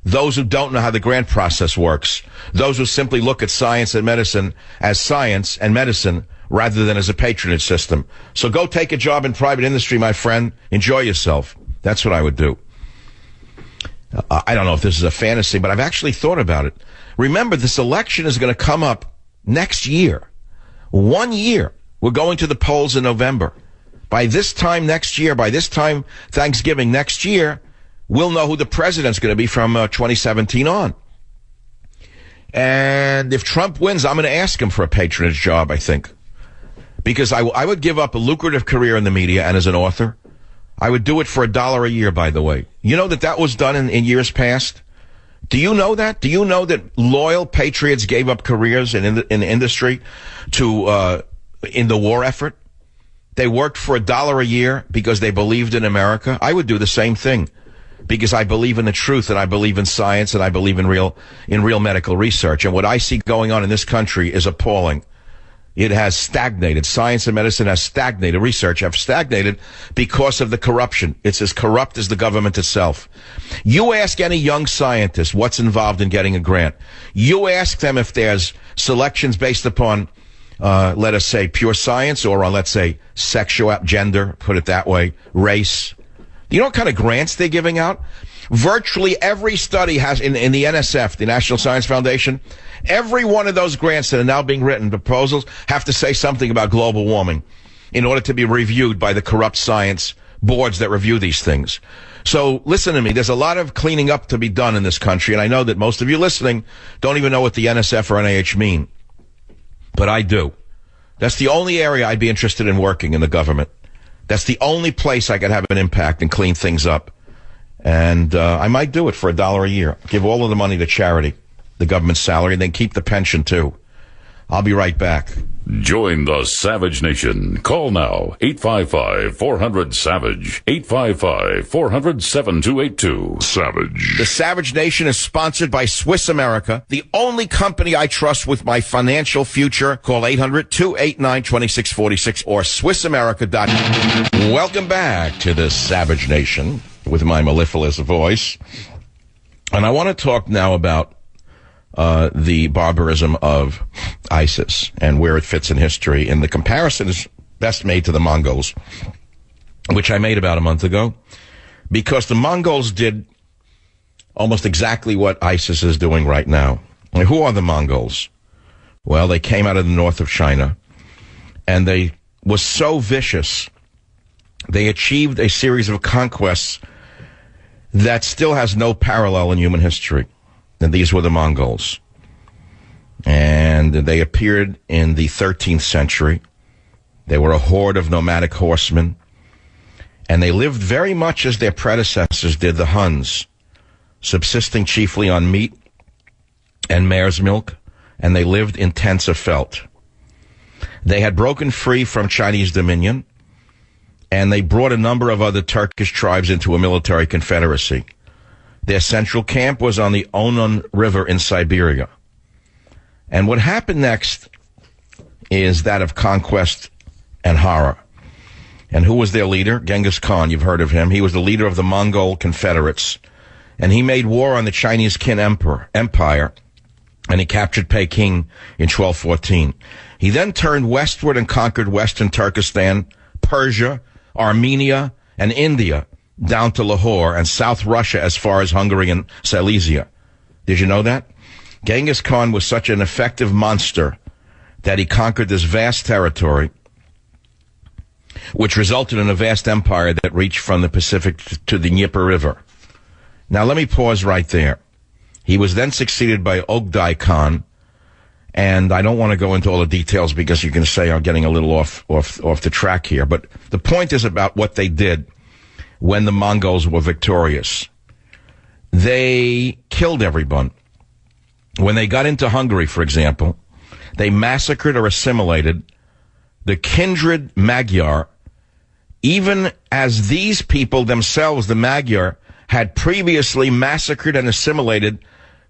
Those who don't know how the grant process works. Those who simply look at science and medicine as science and medicine rather than as a patronage system. So go take a job in private industry, my friend. Enjoy yourself. That's what I would do. I don't know if this is a fantasy, but I've actually thought about it. Remember, this election is going to come up next year. 1 year. We're going to the polls in November. By this time next year, by this time Thanksgiving next year, we'll know who the president's going to be from 2017 on. And if Trump wins, I'm going to ask him for a patronage job, I think. Because I would give up a lucrative career in the media and as an author. I would do it for $1 a year, by the way. You know that was done in years past? Do you know that? Do you know that loyal patriots gave up careers in the industry to in the war effort? They worked for $1 a year because they believed in America. I would do the same thing because I believe in the truth and I believe in science and I believe in real medical research. And what I see going on in this country is appalling. It has stagnated. Science and medicine has stagnated. Research have stagnated because of the corruption. It's as corrupt as the government itself. You ask any young scientist what's involved in getting a grant. You ask them if there's selections based upon, let us say, pure science or on, let's say, sexual, gender, put it that way, race. You know what kind of grants they're giving out? Virtually every study has, in the NSF, the National Science Foundation, every one of those grants that are now being written, proposals, have to say something about global warming in order to be reviewed by the corrupt science boards that review these things. So listen to me. There's a lot of cleaning up to be done in this country, and I know that most of you listening don't even know what the NSF or NIH mean. But I do. That's the only area I'd be interested in working in the government. That's the only place I could have an impact and clean things up. And I might do it for $1 a year. Give all of the money to charity, the government salary, and then keep the pension, too. I'll be right back. Join the Savage Nation. Call now, 855-400-SAVAGE, 855-400-7282. Savage. The Savage Nation is sponsored by Swiss America, the only company I trust with my financial future. Call 800-289-2646 or SwissAmerica.com. Welcome back to the Savage Nation with my mellifluous voice. And I want to talk now about the barbarism of ISIS and where it fits in history. And the comparison is best made to the Mongols, which I made about a month ago, because the Mongols did almost exactly what ISIS is doing right now. And who are the Mongols? Well, they came out of the north of China, and they were so vicious. They achieved a series of conquests that still has no parallel in human history. And these were the Mongols. And they appeared in the 13th century. They were a horde of nomadic horsemen. And they lived very much as their predecessors did, the Huns, subsisting chiefly on meat and mare's milk. And they lived in tents of felt. They had broken free from Chinese dominion, and they brought a number of other Turkish tribes into a military confederacy. Their central camp was on the Onon River in Siberia. And what happened next is that of conquest and horror. And who was their leader? Genghis Khan, you've heard of him. He was the leader of the Mongol Confederates. And he made war on the Chinese Qin Empire, and he captured Peking in 1214. He then turned westward and conquered western Turkestan, Persia, Armenia, and India, down to Lahore, and South Russia as far as Hungary and Silesia. Did you know that? Genghis Khan was such an effective monster that he conquered this vast territory, which resulted in a vast empire that reached from the Pacific to the Dnieper River. Now, let me pause right there. He was then succeeded by Ogdai Khan, and I don't want to go into all the details because you can say I'm getting a little off the track here, but the point is about what they did when the Mongols were victorious. They killed everyone. When they got into Hungary, for example, they massacred or assimilated the kindred Magyar, even as these people themselves, the Magyar, had previously massacred and assimilated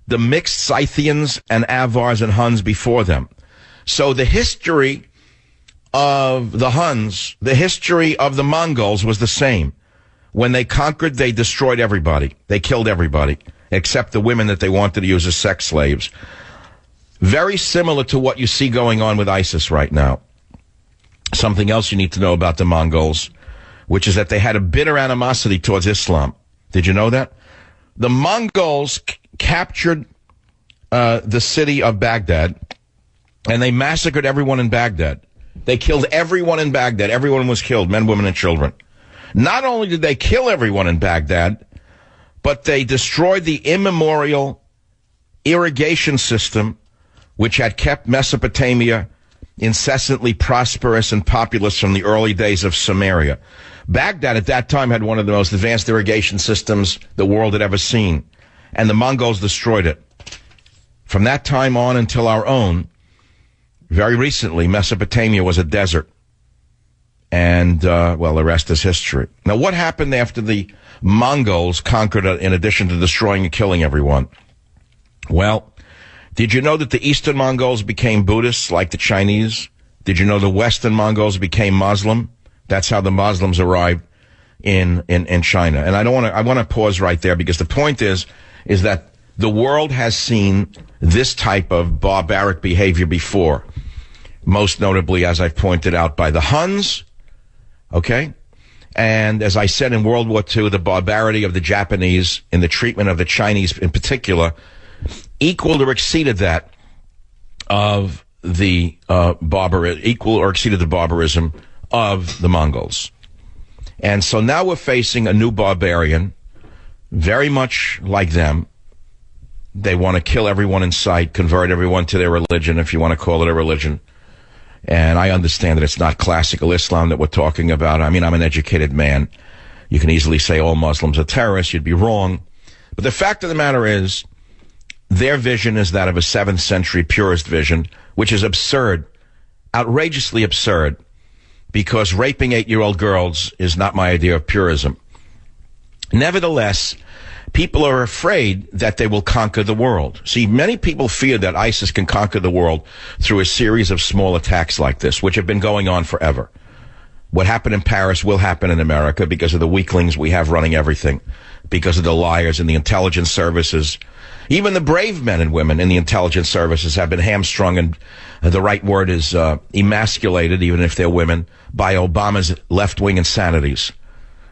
the mixed Scythians and Avars and Huns before them. So the history of the Huns, the history of the Mongols was the same. When they conquered, they destroyed everybody. They killed everybody, except the women that they wanted to use as sex slaves. Very similar to what you see going on with ISIS right now. Something else you need to know about the Mongols, which is that they had a bitter animosity towards Islam. Did you know that? The Mongols captured the city of Baghdad, and they massacred everyone in Baghdad. They killed everyone in Baghdad. Everyone was killed, men, women, and children. Not only did they kill everyone in Baghdad, but they destroyed the immemorial irrigation system which had kept Mesopotamia incessantly prosperous and populous from the early days of Samaria. Baghdad at that time had one of the most advanced irrigation systems the world had ever seen, and the Mongols destroyed it. From that time on until our own, very recently, Mesopotamia was a desert. And, well, the rest is history. Now, what happened after the Mongols conquered, in addition to destroying and killing everyone? Well, did you know that the Eastern Mongols became Buddhists like the Chinese? Did you know the Western Mongols became Muslim? That's how the Muslims arrived in China. And I want to pause right there because the point is that the world has seen this type of barbaric behavior before. Most notably, as I've pointed out, by the Huns. Okay? And as I said in World War II, the barbarity of the Japanese in the treatment of the Chinese in particular equaled or exceeded that of the exceeded the barbarism of the Mongols. And so now we're facing a new barbarian, very much like them. They want to kill everyone in sight, convert everyone to their religion, if you want to call it a religion. And I understand that it's not classical Islam that we're talking about. I mean, I'm an educated man. You can easily say all Muslims are terrorists. You'd be wrong. But the fact of the matter is, their vision is that of a 7th century purist vision, which is absurd, outrageously absurd, because raping 8-year-old girls is not my idea of purism. Nevertheless, people are afraid that they will conquer the world. See, many people fear that ISIS can conquer the world through a series of small attacks like this, which have been going on forever. What happened in Paris will happen in America because of the weaklings we have running everything, because of the liars in the intelligence services. Even the brave men and women in the intelligence services have been hamstrung, and the right word is emasculated, even if they're women, by Obama's left-wing insanities.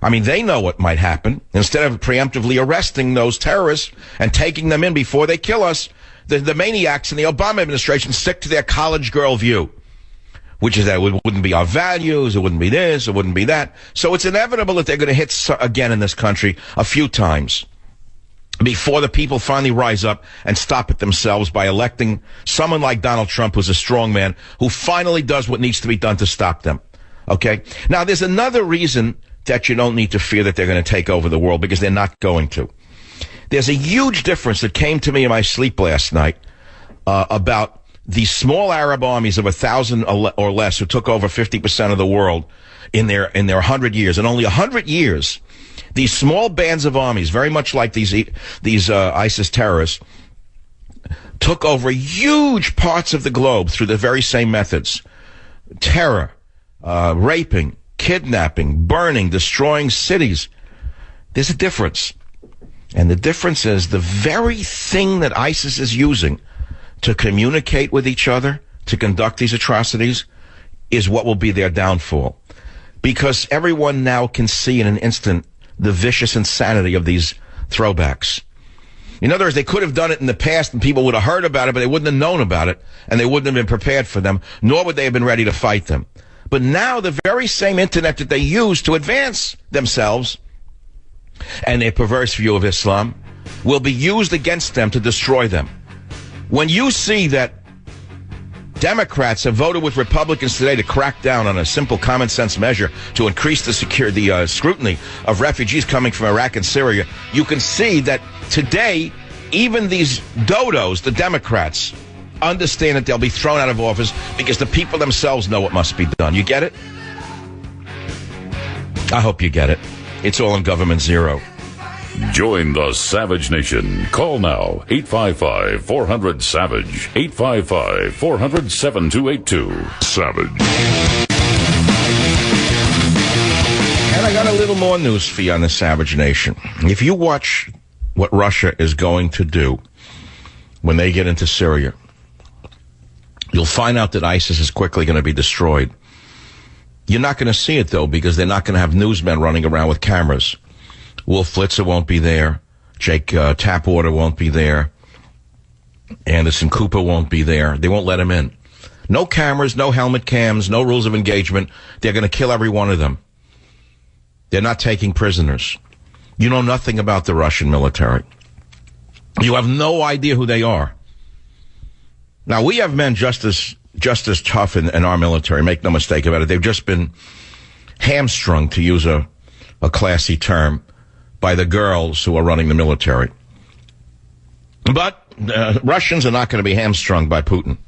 I mean, they know what might happen. Instead of preemptively arresting those terrorists and taking them in before they kill us, the maniacs in the Obama administration stick to their college girl view, which is that it wouldn't be our values, it wouldn't be this, it wouldn't be that. So it's inevitable that they're going to hit again in this country a few times before the people finally rise up and stop it themselves by electing someone like Donald Trump, who's a strong man, who finally does what needs to be done to stop them. Okay? Now, there's another reason that you don't need to fear that they're going to take over the world, because they're not going to. There's a huge difference that came to me in my sleep last night about the small Arab armies of 1,000 or less who took over 50% of the world in their 100 years. In only 100 years, these small bands of armies, very much like these ISIS terrorists, took over huge parts of the globe through the very same methods. Terror, raping, kidnapping, burning, destroying cities. There's a difference. And the difference is the very thing that ISIS is using to communicate with each other, to conduct these atrocities, is what will be their downfall. Because everyone now can see in an instant the vicious insanity of these throwbacks. In other words, they could have done it in the past and people would have heard about it, but they wouldn't have known about it, and they wouldn't have been prepared for them, nor would they have been ready to fight them. But now the very same internet that they use to advance themselves and their perverse view of Islam will be used against them to destroy them. When you see that Democrats have voted with Republicans today to crack down on a simple common sense measure to increase the scrutiny of refugees coming from Iraq and Syria, you can see that today, even these dodos, the Democrats, understand that they'll be thrown out of office because the people themselves know what must be done. You get it? I hope you get it. It's all in Government Zero. Join the Savage Nation. Call now, 855-400-SAVAGE, 855-400-7282. Savage. And I got a little more news for you on the Savage Nation. If you watch what Russia is going to do when they get into Syria, you'll find out that ISIS is quickly going to be destroyed. You're not going to see it, though, because they're not going to have newsmen running around with cameras. Wolf Blitzer won't be there. Jake Tapwater won't be there. Anderson Cooper won't be there. They won't let him in. No cameras, no helmet cams, no rules of engagement. They're going to kill every one of them. They're not taking prisoners. You know nothing about the Russian military. You have no idea who they are. Now, we have men just as tough in our military. Make no mistake about it. They've just been hamstrung, to use a classy term, by the girls who are running the military. But Russians are not going to be hamstrung by Putin.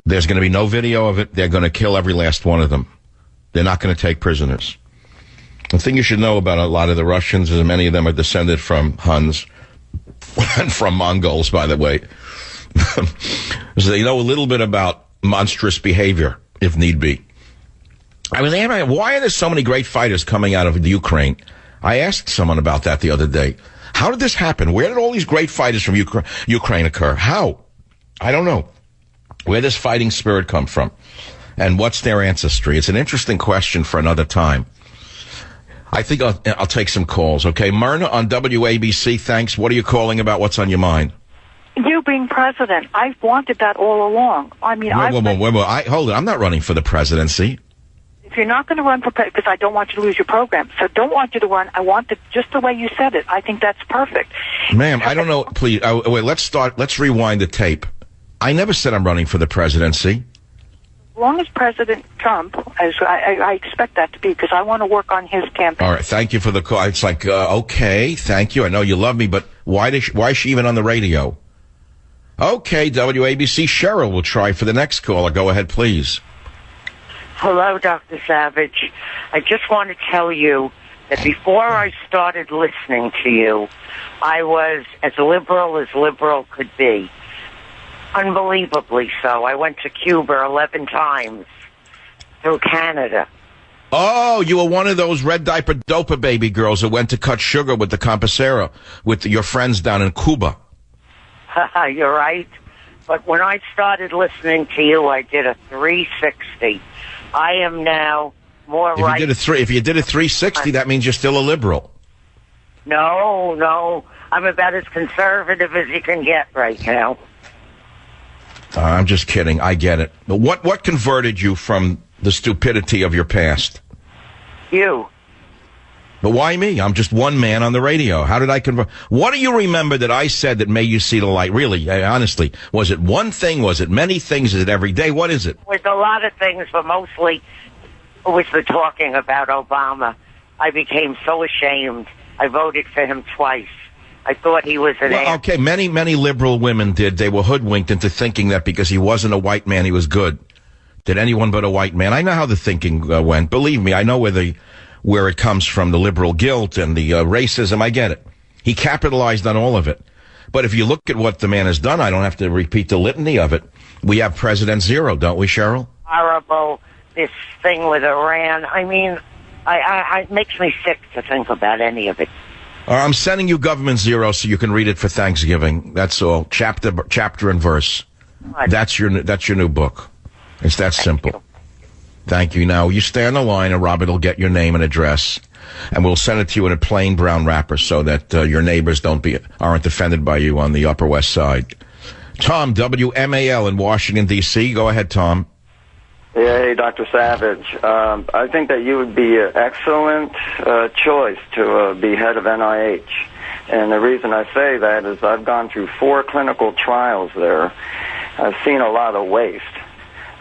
There's going to be no video of it. They're going to kill every last one of them. They're not going to take prisoners. The thing you should know about a lot of the Russians is many of them are descended from Huns and from Mongols, by the way. So they know a little bit about monstrous behavior, if need be. I was asking, why are there so many great fighters coming out of the Ukraine? I asked someone about that the other day. How did this happen? Where did all these great fighters from Ukraine occur? How? I don't know. Where does fighting spirit come from? And what's their ancestry? It's an interesting question for another time. I think I'll take some calls, okay? Myrna on WABC, thanks. What are you calling about? What's on your mind? You being president. I've wanted that all along. I mean, hold it. I'm not running for the presidency. If you're not going to run for president, because I don't want you to lose your program, so don't want you to run. I want it just the way you said it. I think that's perfect. Ma'am, I don't know. Please, wait, let's rewind the tape. I never said I'm running for the presidency. long as President Trump, as I expect that to be, because I want to work on his campaign. All right, thank you for the call. It's like, okay, thank you. I know you love me, but why is she even on the radio? Okay, WABC, Cheryl will try for the next caller. Go ahead, please. Hello, Dr. Savage. I just want to tell you that before I started listening to you, I was as liberal could be. Unbelievably so. I went to Cuba 11 times, through Canada. Oh, you were one of those red diaper dopa baby girls who went to cut sugar with the Compacera with your friends down in Cuba. You're right. But when I started listening to you, I did a 360. I am now more right. If you did a 360, that means you're still a liberal. No. I'm about as conservative as you can get right now. I'm just kidding. I get it. But what converted you from the stupidity of your past? You. But why me? I'm just one man on the radio. How did I convert? What do you remember that I said that made you see the light? Really, honestly, was it one thing? Was it many things? Is it every day? What is it? It was a lot of things, but mostly it was the talking about Obama. I became so ashamed. I voted for him twice. I thought he was an ass. Okay, many liberal women did. They were hoodwinked into thinking that because he wasn't a white man, he was good. Did anyone but a white man? I know how the thinking went. Believe me, I know where it comes from, the liberal guilt and the racism. I get it. He capitalized on all of it. But if you look at what the man has done, I don't have to repeat the litany of it. We have President Zero, don't we, Cheryl? Horrible. This thing with Iran. I mean, it makes me sick to think about any of it. I'm sending you Government Zero so you can read it for Thanksgiving. That's all. Chapter and verse. That's your new book. It's that simple. Thank you. Now, you stay on the line, and Robert will get your name and address, and we'll send it to you in a plain brown wrapper so that your neighbors aren't offended by you on the Upper West Side. Tom, WMAL in Washington, D.C. Go ahead, Tom. Hey, Dr. Savage. I think that you would be an excellent choice to be head of NIH. And the reason I say that is I've gone through 4 clinical trials there. I've seen a lot of waste.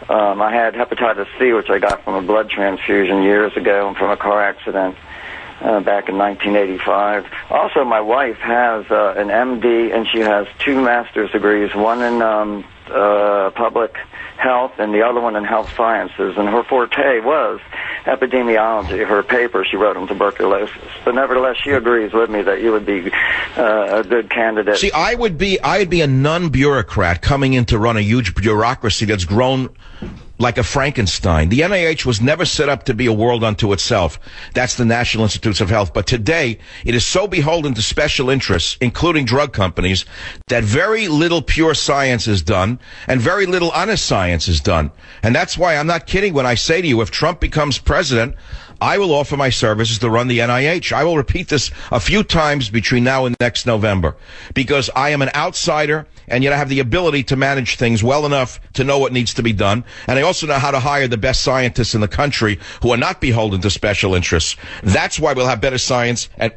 I had hepatitis C, which I got from a blood transfusion years ago and from a car accident back in 1985. Also, my wife has an MD, and she has 2 master's degrees, one in public health and the other one in health sciences. And her forte was epidemiology. Her paper she wrote on tuberculosis. But nevertheless, she agrees with me that you would be a good candidate. See, I'd be a non-bureaucrat coming in to run a huge bureaucracy that's grown like a Frankenstein. The NIH was never set up to be a world unto itself. That's the National Institutes of Health. But today, it is so beholden to special interests, including drug companies, that very little pure science is done and very little honest science is done. And that's why I'm not kidding when I say to you, if Trump becomes president, I will offer my services to run the NIH. I will repeat this a few times between now and next November, because I am an outsider, and yet I have the ability to manage things well enough to know what needs to be done. And I also know how to hire the best scientists in the country who are not beholden to special interests. That's why we'll have better science and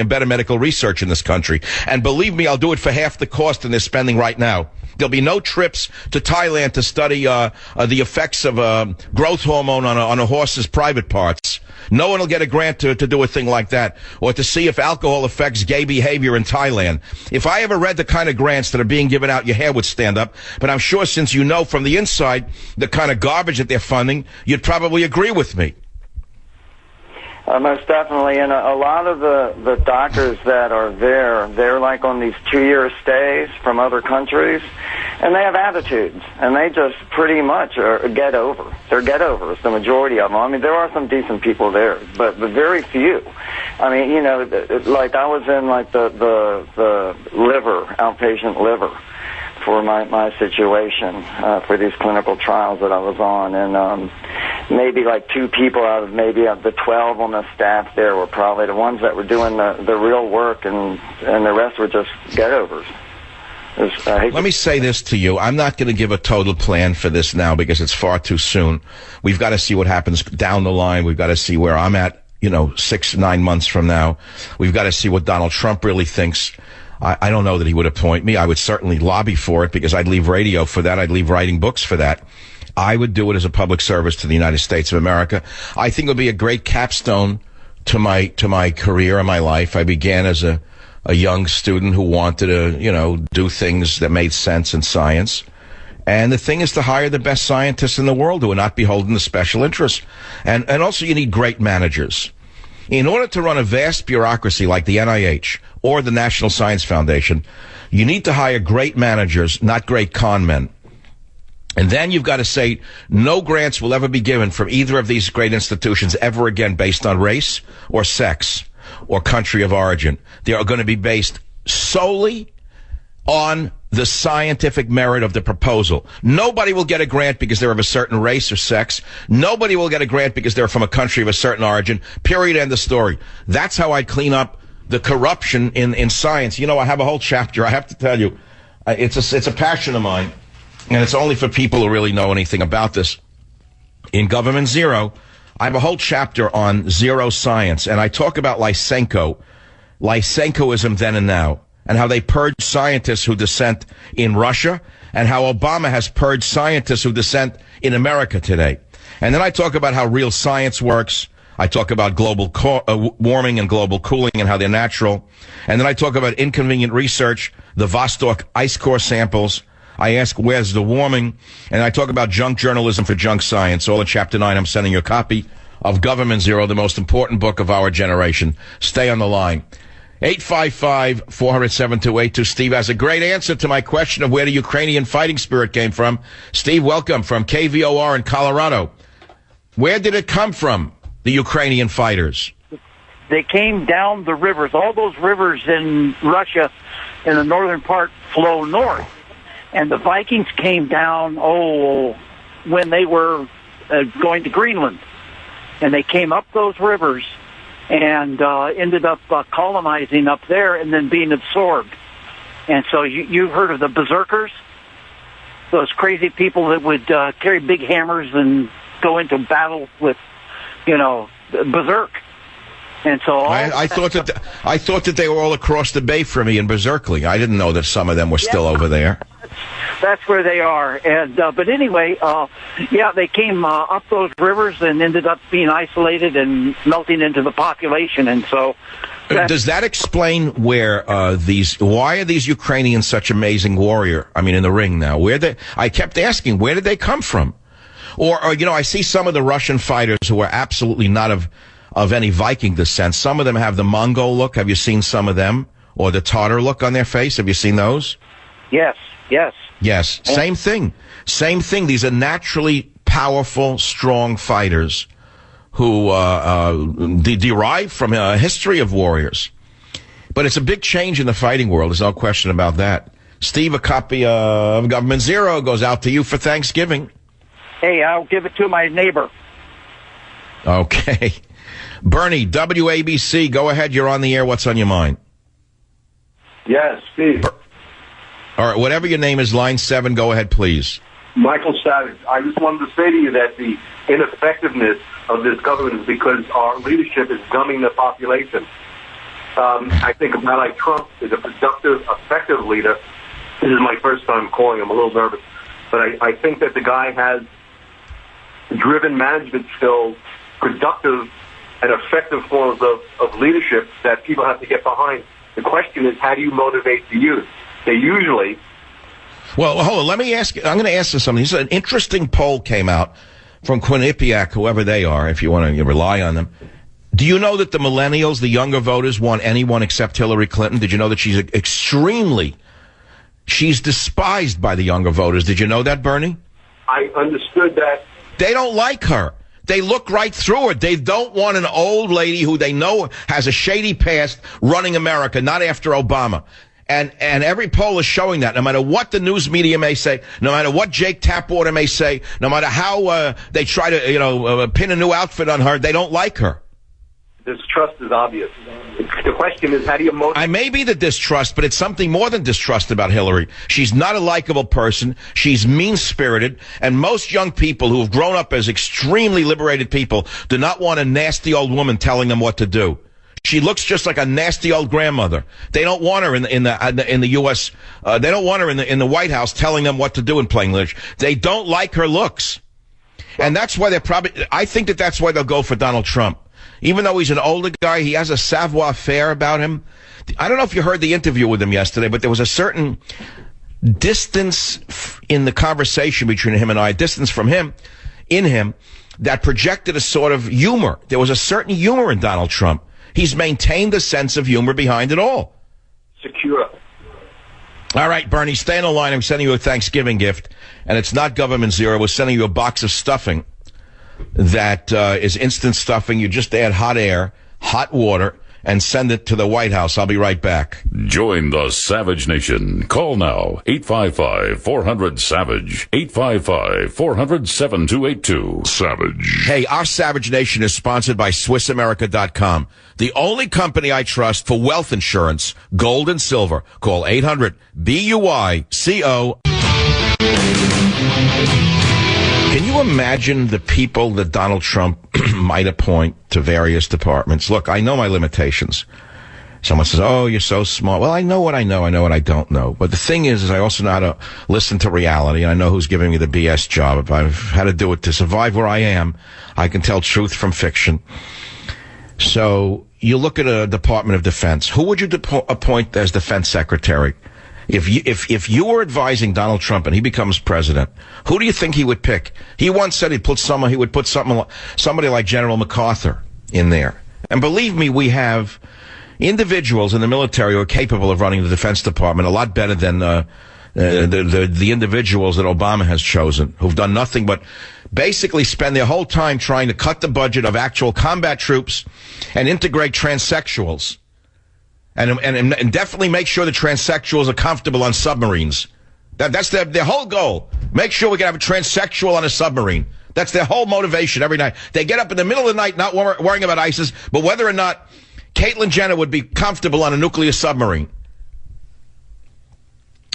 better medical research in this country. And believe me, I'll do it for half the cost than they're spending right now. There'll be no trips to Thailand to study the effects of growth hormone on a horse's private parts. No one will get a grant to do a thing like that, or to see if alcohol affects gay behavior in Thailand. If I ever read the kind of grants that are being given out, your hair would stand up. But I'm sure since you know from the inside the kind of garbage that they're funding, you'd probably agree with me. Most definitely, and a lot of the doctors that are there, they're like on these 2-year stays from other countries, and they have attitudes, and they just pretty much are get-over. They're get-overs, the majority of them. I mean, there are some decent people there, but very few. I mean, you know, like I was in like the liver, outpatient liver, for my situation, for these clinical trials that I was on. And maybe like 2 people out of maybe of the 12 on the staff there were probably the ones that were doing the real work, and the rest were just get-overs. Let me say this to you. I'm not going to give a total plan for this now because it's far too soon. We've got to see what happens down the line. We've got to see where I'm at, 6-9 months from now. We've got to see what Donald Trump really thinks. I don't know that he would appoint me. I would certainly lobby for it because I'd leave radio for that. I'd leave writing books for that. I would do it as a public service to the United States of America. I think it would be a great capstone to my career and my life. I began as a young student who wanted to, do things that made sense in science. And the thing is to hire the best scientists in the world who are not beholden to special interests. And also you need great managers. In order to run a vast bureaucracy like the NIH or the National Science Foundation, you need to hire great managers, not great con men. And then you've got to say no grants will ever be given from either of these great institutions ever again based on race or sex or country of origin. They are going to be based solely on the scientific merit of the proposal. Nobody will get a grant because they're of a certain race or sex. Nobody will get a grant because they're from a country of a certain origin. Period. End of story. That's how I'd clean up the corruption in science. I have a whole chapter. I have to tell you, it's a passion of mine, and it's only for people who really know anything about this. In Government Zero, I have a whole chapter on zero science, and I talk about Lysenkoism then and now, and how they purged scientists who dissent in Russia, and how Obama has purged scientists who dissent in America today. And then I talk about how real science works. I talk about global warming and global cooling and how they're natural. And then I talk about inconvenient research, the Vostok ice core samples. I ask, where's the warming? And I talk about junk journalism for junk science. All in Chapter 9. I'm sending you a copy of Government Zero, the most important book of our generation. Stay on the line. 855-400-7282. Steve has a great answer to my question of where the Ukrainian fighting spirit came from. Steve, welcome from KVOR in Colorado. Where did it come from, the Ukrainian fighters? They came down the rivers. All those rivers in Russia, in the northern part, flow north. And the Vikings came down, when they were going to Greenland. And they came up those rivers and ended up colonizing up there and then being absorbed. And so you've heard of the berserkers? Those crazy people that would carry big hammers and go into battle with, berserk. And so I thought that they were all across the bay from me in Berserkly. I didn't know that some of them were still over there. That's where they are. And but anyway, they came up those rivers and ended up being isolated and melting into the population. And so, does that explain why are these Ukrainians such amazing warrior? I mean, in the ring now, I kept asking, where did they come from? Or I see some of the Russian fighters who are absolutely not of any Viking descent. Some of them have the Mongol look. Have you seen some of them? Or the Tatar look on their face? Have you seen those? Yes. Same thing. These are naturally powerful, strong fighters who derive from a history of warriors. But it's a big change in the fighting world. There's no question about that. Steve, a copy of Government Zero goes out to you for Thanksgiving. Hey, I'll give it to my neighbor. Okay. Bernie, WABC, go ahead. You're on the air. What's on your mind? Yes, Steve. All right, whatever your name is, line 7, go ahead, please. Michael Savage, I just wanted to say to you that the ineffectiveness of this government is because our leadership is dumbing the population. I think a guy like Trump is a productive, effective leader. This is my first time calling him. I'm a little nervous. But I think that the guy has driven management skills, productive and effective forms of leadership that people have to get behind. The question is, how do you motivate the youth? They usually... Well, hold on. Let me ask you. I'm going to ask you something. This is an interesting poll came out from Quinnipiac, whoever they are, if you want to rely on them. Do you know that the millennials, the younger voters, want anyone except Hillary Clinton? Did you know that she's despised by the younger voters? Did you know that, Bernie? I understood that. They don't like her. They look right through her. They don't want an old lady who they know has a shady past running America, not after Obama. And every poll is showing that. No matter what the news media may say, no matter what Jake Tapwater may say, no matter how they try to pin a new outfit on her, they don't like her. Distrust is obvious. The question is, how do you motivate? I may be the distrust, but it's something more than distrust about Hillary. She's not a likable person. She's mean-spirited. And most young people who have grown up as extremely liberated people do not want a nasty old woman telling them what to do. She looks just like a nasty old grandmother. They don't want her in the U.S. They don't want her in the White House telling them what to do and playing leadership. They don't like her looks, and that's why I think that's why they'll go for Donald Trump. Even though he's an older guy, he has a savoir-faire about him. I don't know if you heard the interview with him yesterday, but there was a certain distance in the conversation between him and I, distance from him, in him, that projected a sort of humor. There was a certain humor in Donald Trump. He's maintained a sense of humor behind it all. Secure. All right, Bernie, stay on the line. I'm sending you a Thanksgiving gift, and it's not Government Zero. We're sending you a box of stuffing that is instant stuffing. You just add hot air, hot water, and send it to the White House. I'll be right back. Join the Savage Nation. Call now, 855-400-SAVAGE, 855-400-7282. Savage. Hey, our Savage Nation is sponsored by SwissAmerica.com, the only company I trust for wealth insurance, gold and silver. Call 800-BUYCO. Can you imagine the people that Donald Trump might appoint to various departments? Look, I know my limitations. Someone says, oh, you're so smart. Well, I know what I know. I know what I don't know. But the thing is I also know how to listen to reality, and I know who's giving me the BS job. If I've had to do it to survive where I am, I can tell truth from fiction. So you look at a Department of Defense. Who would you appoint as Defense Secretary? If you were advising Donald Trump and he becomes president, who do you think he would pick? He once said he would put somebody like General MacArthur in there. And believe me, we have individuals in the military who are capable of running the Defense Department a lot better than the individuals that Obama has chosen, who've done nothing but basically spend their whole time trying to cut the budget of actual combat troops and integrate transsexuals. And definitely make sure the transsexuals are comfortable on submarines. That's their whole goal. Make sure we can have a transsexual on a submarine. That's their whole motivation every night. They get up in the middle of the night not worrying about ISIS, but whether or not Caitlyn Jenner would be comfortable on a nuclear submarine.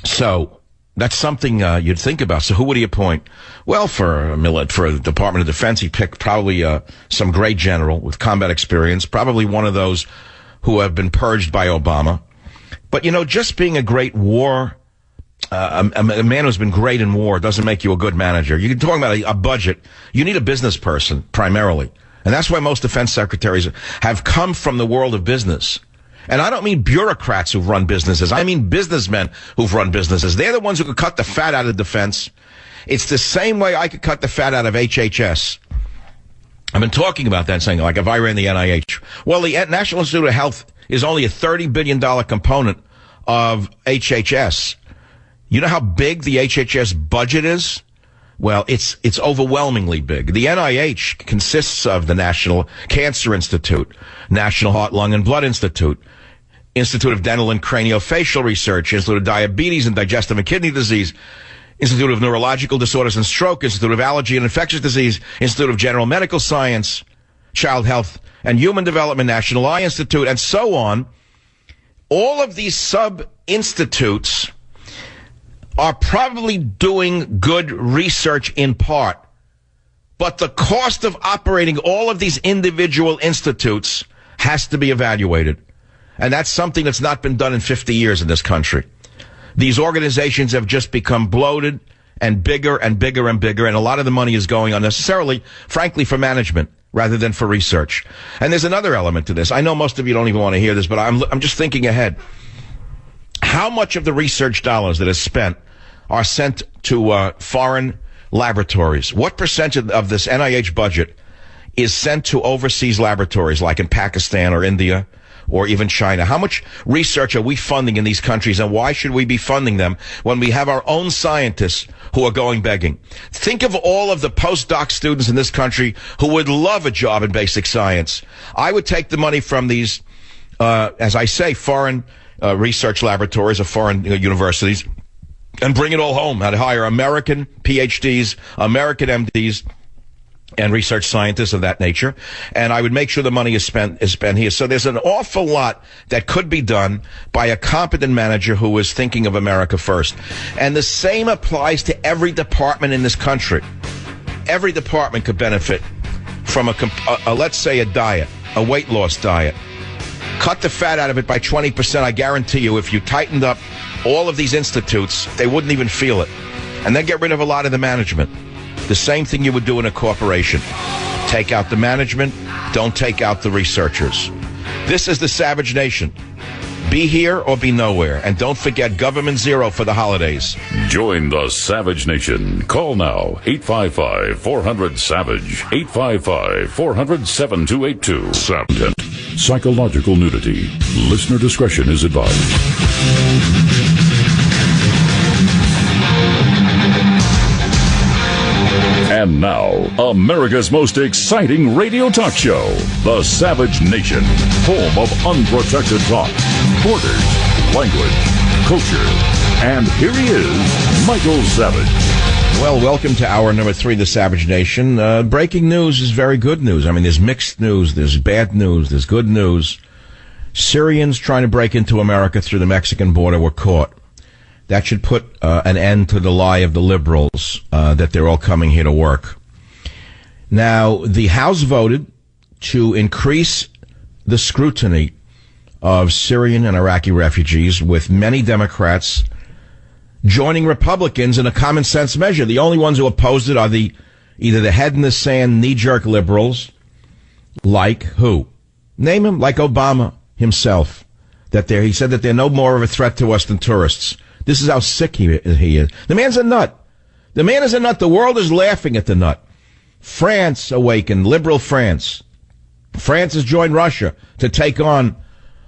So that's something you'd think about. So who would he appoint? Well, for the Department of Defense, he'd pick probably some great general with combat experience, probably one of those who have been purged by Obama. But, just being a great war, a man who's been great in war doesn't make you a good manager. You're talking about a budget. You need a business person, primarily. And that's why most defense secretaries have come from the world of business. And I don't mean bureaucrats who've run businesses. I mean businessmen who've run businesses. They're the ones who could cut the fat out of defense. It's the same way I could cut the fat out of HHS. I've been talking about that, saying, like, if I ran the NIH. Well, the National Institute of Health is only a $30 billion component of HHS. You know how big the HHS budget is? Well, it's overwhelmingly big. The NIH consists of the National Cancer Institute, National Heart, Lung, and Blood Institute, Institute of Dental and Craniofacial Research, Institute of Diabetes and Digestive and Kidney Disease, Institute of Neurological Disorders and Stroke, Institute of Allergy and Infectious Disease, Institute of General Medical Science, Child Health and Human Development, National Eye Institute, and so on. All of these sub-institutes are probably doing good research in part, but the cost of operating all of these individual institutes has to be evaluated. And that's something that's not been done in 50 years in this country. These organizations have just become bloated and bigger and bigger and bigger, and a lot of the money is going unnecessarily, frankly, for management rather than for research. And there's another element to this. I know most of you don't even want to hear this, but I'm just thinking ahead. How much of the research dollars that is spent are sent to foreign laboratories? What percentage of this NIH budget is sent to overseas laboratories like in Pakistan or India or even China? How much research are we funding in these countries, and why should we be funding them when we have our own scientists who are going begging? Think of all of the postdoc students in this country who would love a job in basic science. I would take the money from these, as I say, foreign research laboratories or foreign universities and bring it all home. I'd hire American PhDs, American MDs, and research scientists of that nature, and I would make sure the money is spent here. So there's an awful lot that could be done by a competent manager who is thinking of America first. And the same applies to every department in this country. Every department could benefit from let's say a diet, a weight loss diet. cut the fat out of it by 20%. I guarantee you, if you tightened up all of these institutes, they wouldn't even feel it. And then get rid of a lot of the management. The same thing you would do in a corporation. Take out the management, don't take out the researchers. This is the Savage Nation. Be here or be nowhere. And don't forget Government Zero for the holidays. Join the Savage Nation. Call now, 855-400-SAVAGE, 855-400-7282. Content, psychological nudity. Listener discretion is advised. And now, America's most exciting radio talk show, The Savage Nation, home of unprotected talk, borders, language, culture. And here he is, Michael Savage. Well, welcome to hour number 3 of The Savage Nation. Breaking news is very good news. I mean, there's mixed news, there's bad news, there's good news. Syrians trying to break into America through the Mexican border were caught. That should put an end to the lie of the liberals that they're all coming here to work. Now, the House voted to increase the scrutiny of Syrian and Iraqi refugees, with many Democrats joining Republicans in a common sense measure. The only ones who opposed it are either the head in the sand knee-jerk liberals, like who? Name him, like Obama himself. He said that they're no more of a threat to us than tourists. This is how sick he is. The man's a nut. The man is a nut. The world is laughing at the nut. France awakened, liberal France. France has joined Russia to take on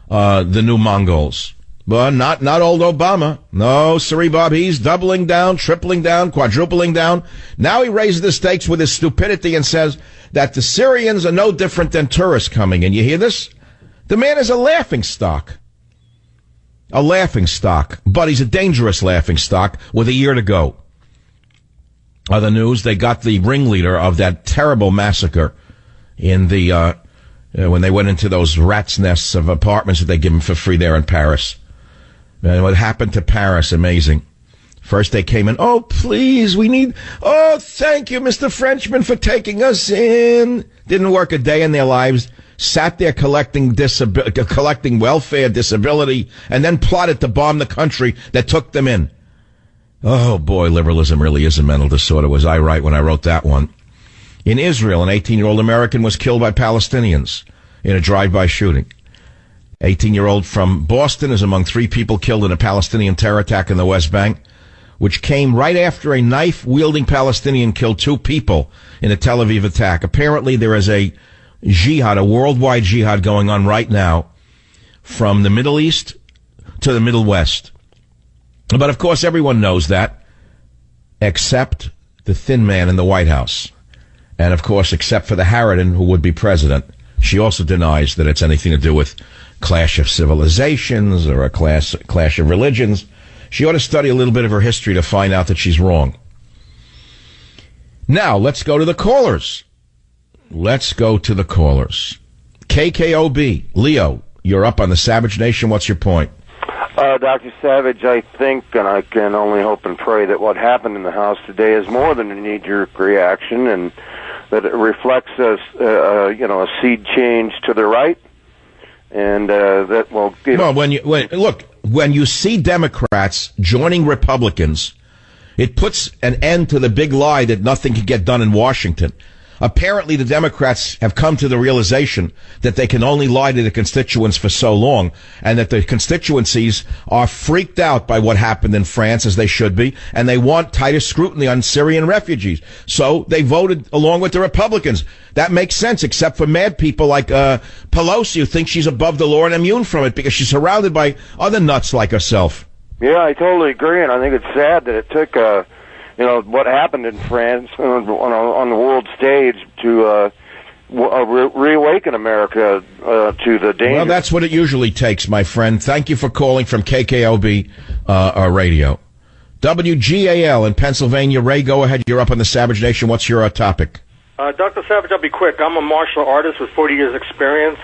the new Mongols. But not old Obama. No, Siri Bob, he's doubling down, tripling down, quadrupling down. Now he raises the stakes with his stupidity and says that the Syrians are no different than tourists coming. And you hear this? The man is a laughingstock. A laughingstock, but he's a dangerous laughingstock with a year to go. Other news, they got the ringleader of that terrible massacre in the when they went into those rat's nests of apartments that they give them for free there in Paris. And what happened to Paris, amazing. First they came in, oh, please, thank you, Mr. Frenchman, for taking us in. Didn't work a day in their lives. Sat there collecting welfare, disability, and then plotted to bomb the country that took them in. Oh, boy, liberalism really is a mental disorder, was I right when I wrote that one. In Israel, an 18-year-old American was killed by Palestinians in a drive-by shooting. 18-year-old from Boston is among 3 people killed in a Palestinian terror attack in the West Bank, which came right after a knife-wielding Palestinian killed 2 people in a Tel Aviv attack. Apparently, there is a jihad, a worldwide jihad going on right now from the Middle East to the Middle West. But, of course, everyone knows that, except the thin man in the White House. And, of course, except for the Harridan, who would be president. She also denies that it's anything to do with clash of civilizations or a clash of religions. She ought to study a little bit of her history to find out that she's wrong. Now, let's go to the callers. KKOB, Leo, you're up on the Savage Nation. What's your point? Dr. Savage, I think, and I can only hope and pray that what happened in the House today is more than a knee-jerk reaction, and that it reflects a seed change to the right, and that will give... Well, when you see Democrats joining Republicans, it puts an end to the big lie that nothing can get done in Washington. Apparently, the Democrats have come to the realization that they can only lie to the constituents for so long, and that the constituencies are freaked out by what happened in France, as they should be, and they want tighter scrutiny on Syrian refugees. So they voted along with the Republicans. That makes sense, except for mad people like Pelosi, who think she's above the law and immune from it because she's surrounded by other nuts like herself. Yeah, I totally agree, and I think it's sad that it took what happened in France on the world stage to reawaken America to the danger. Well, that's what it usually takes, my friend. Thank you for calling from KKOB Radio. WGAL in Pennsylvania. Ray, go ahead. You're up on the Savage Nation. What's your topic? Dr. Savage, I'll be quick. I'm a martial artist with 40 years experience,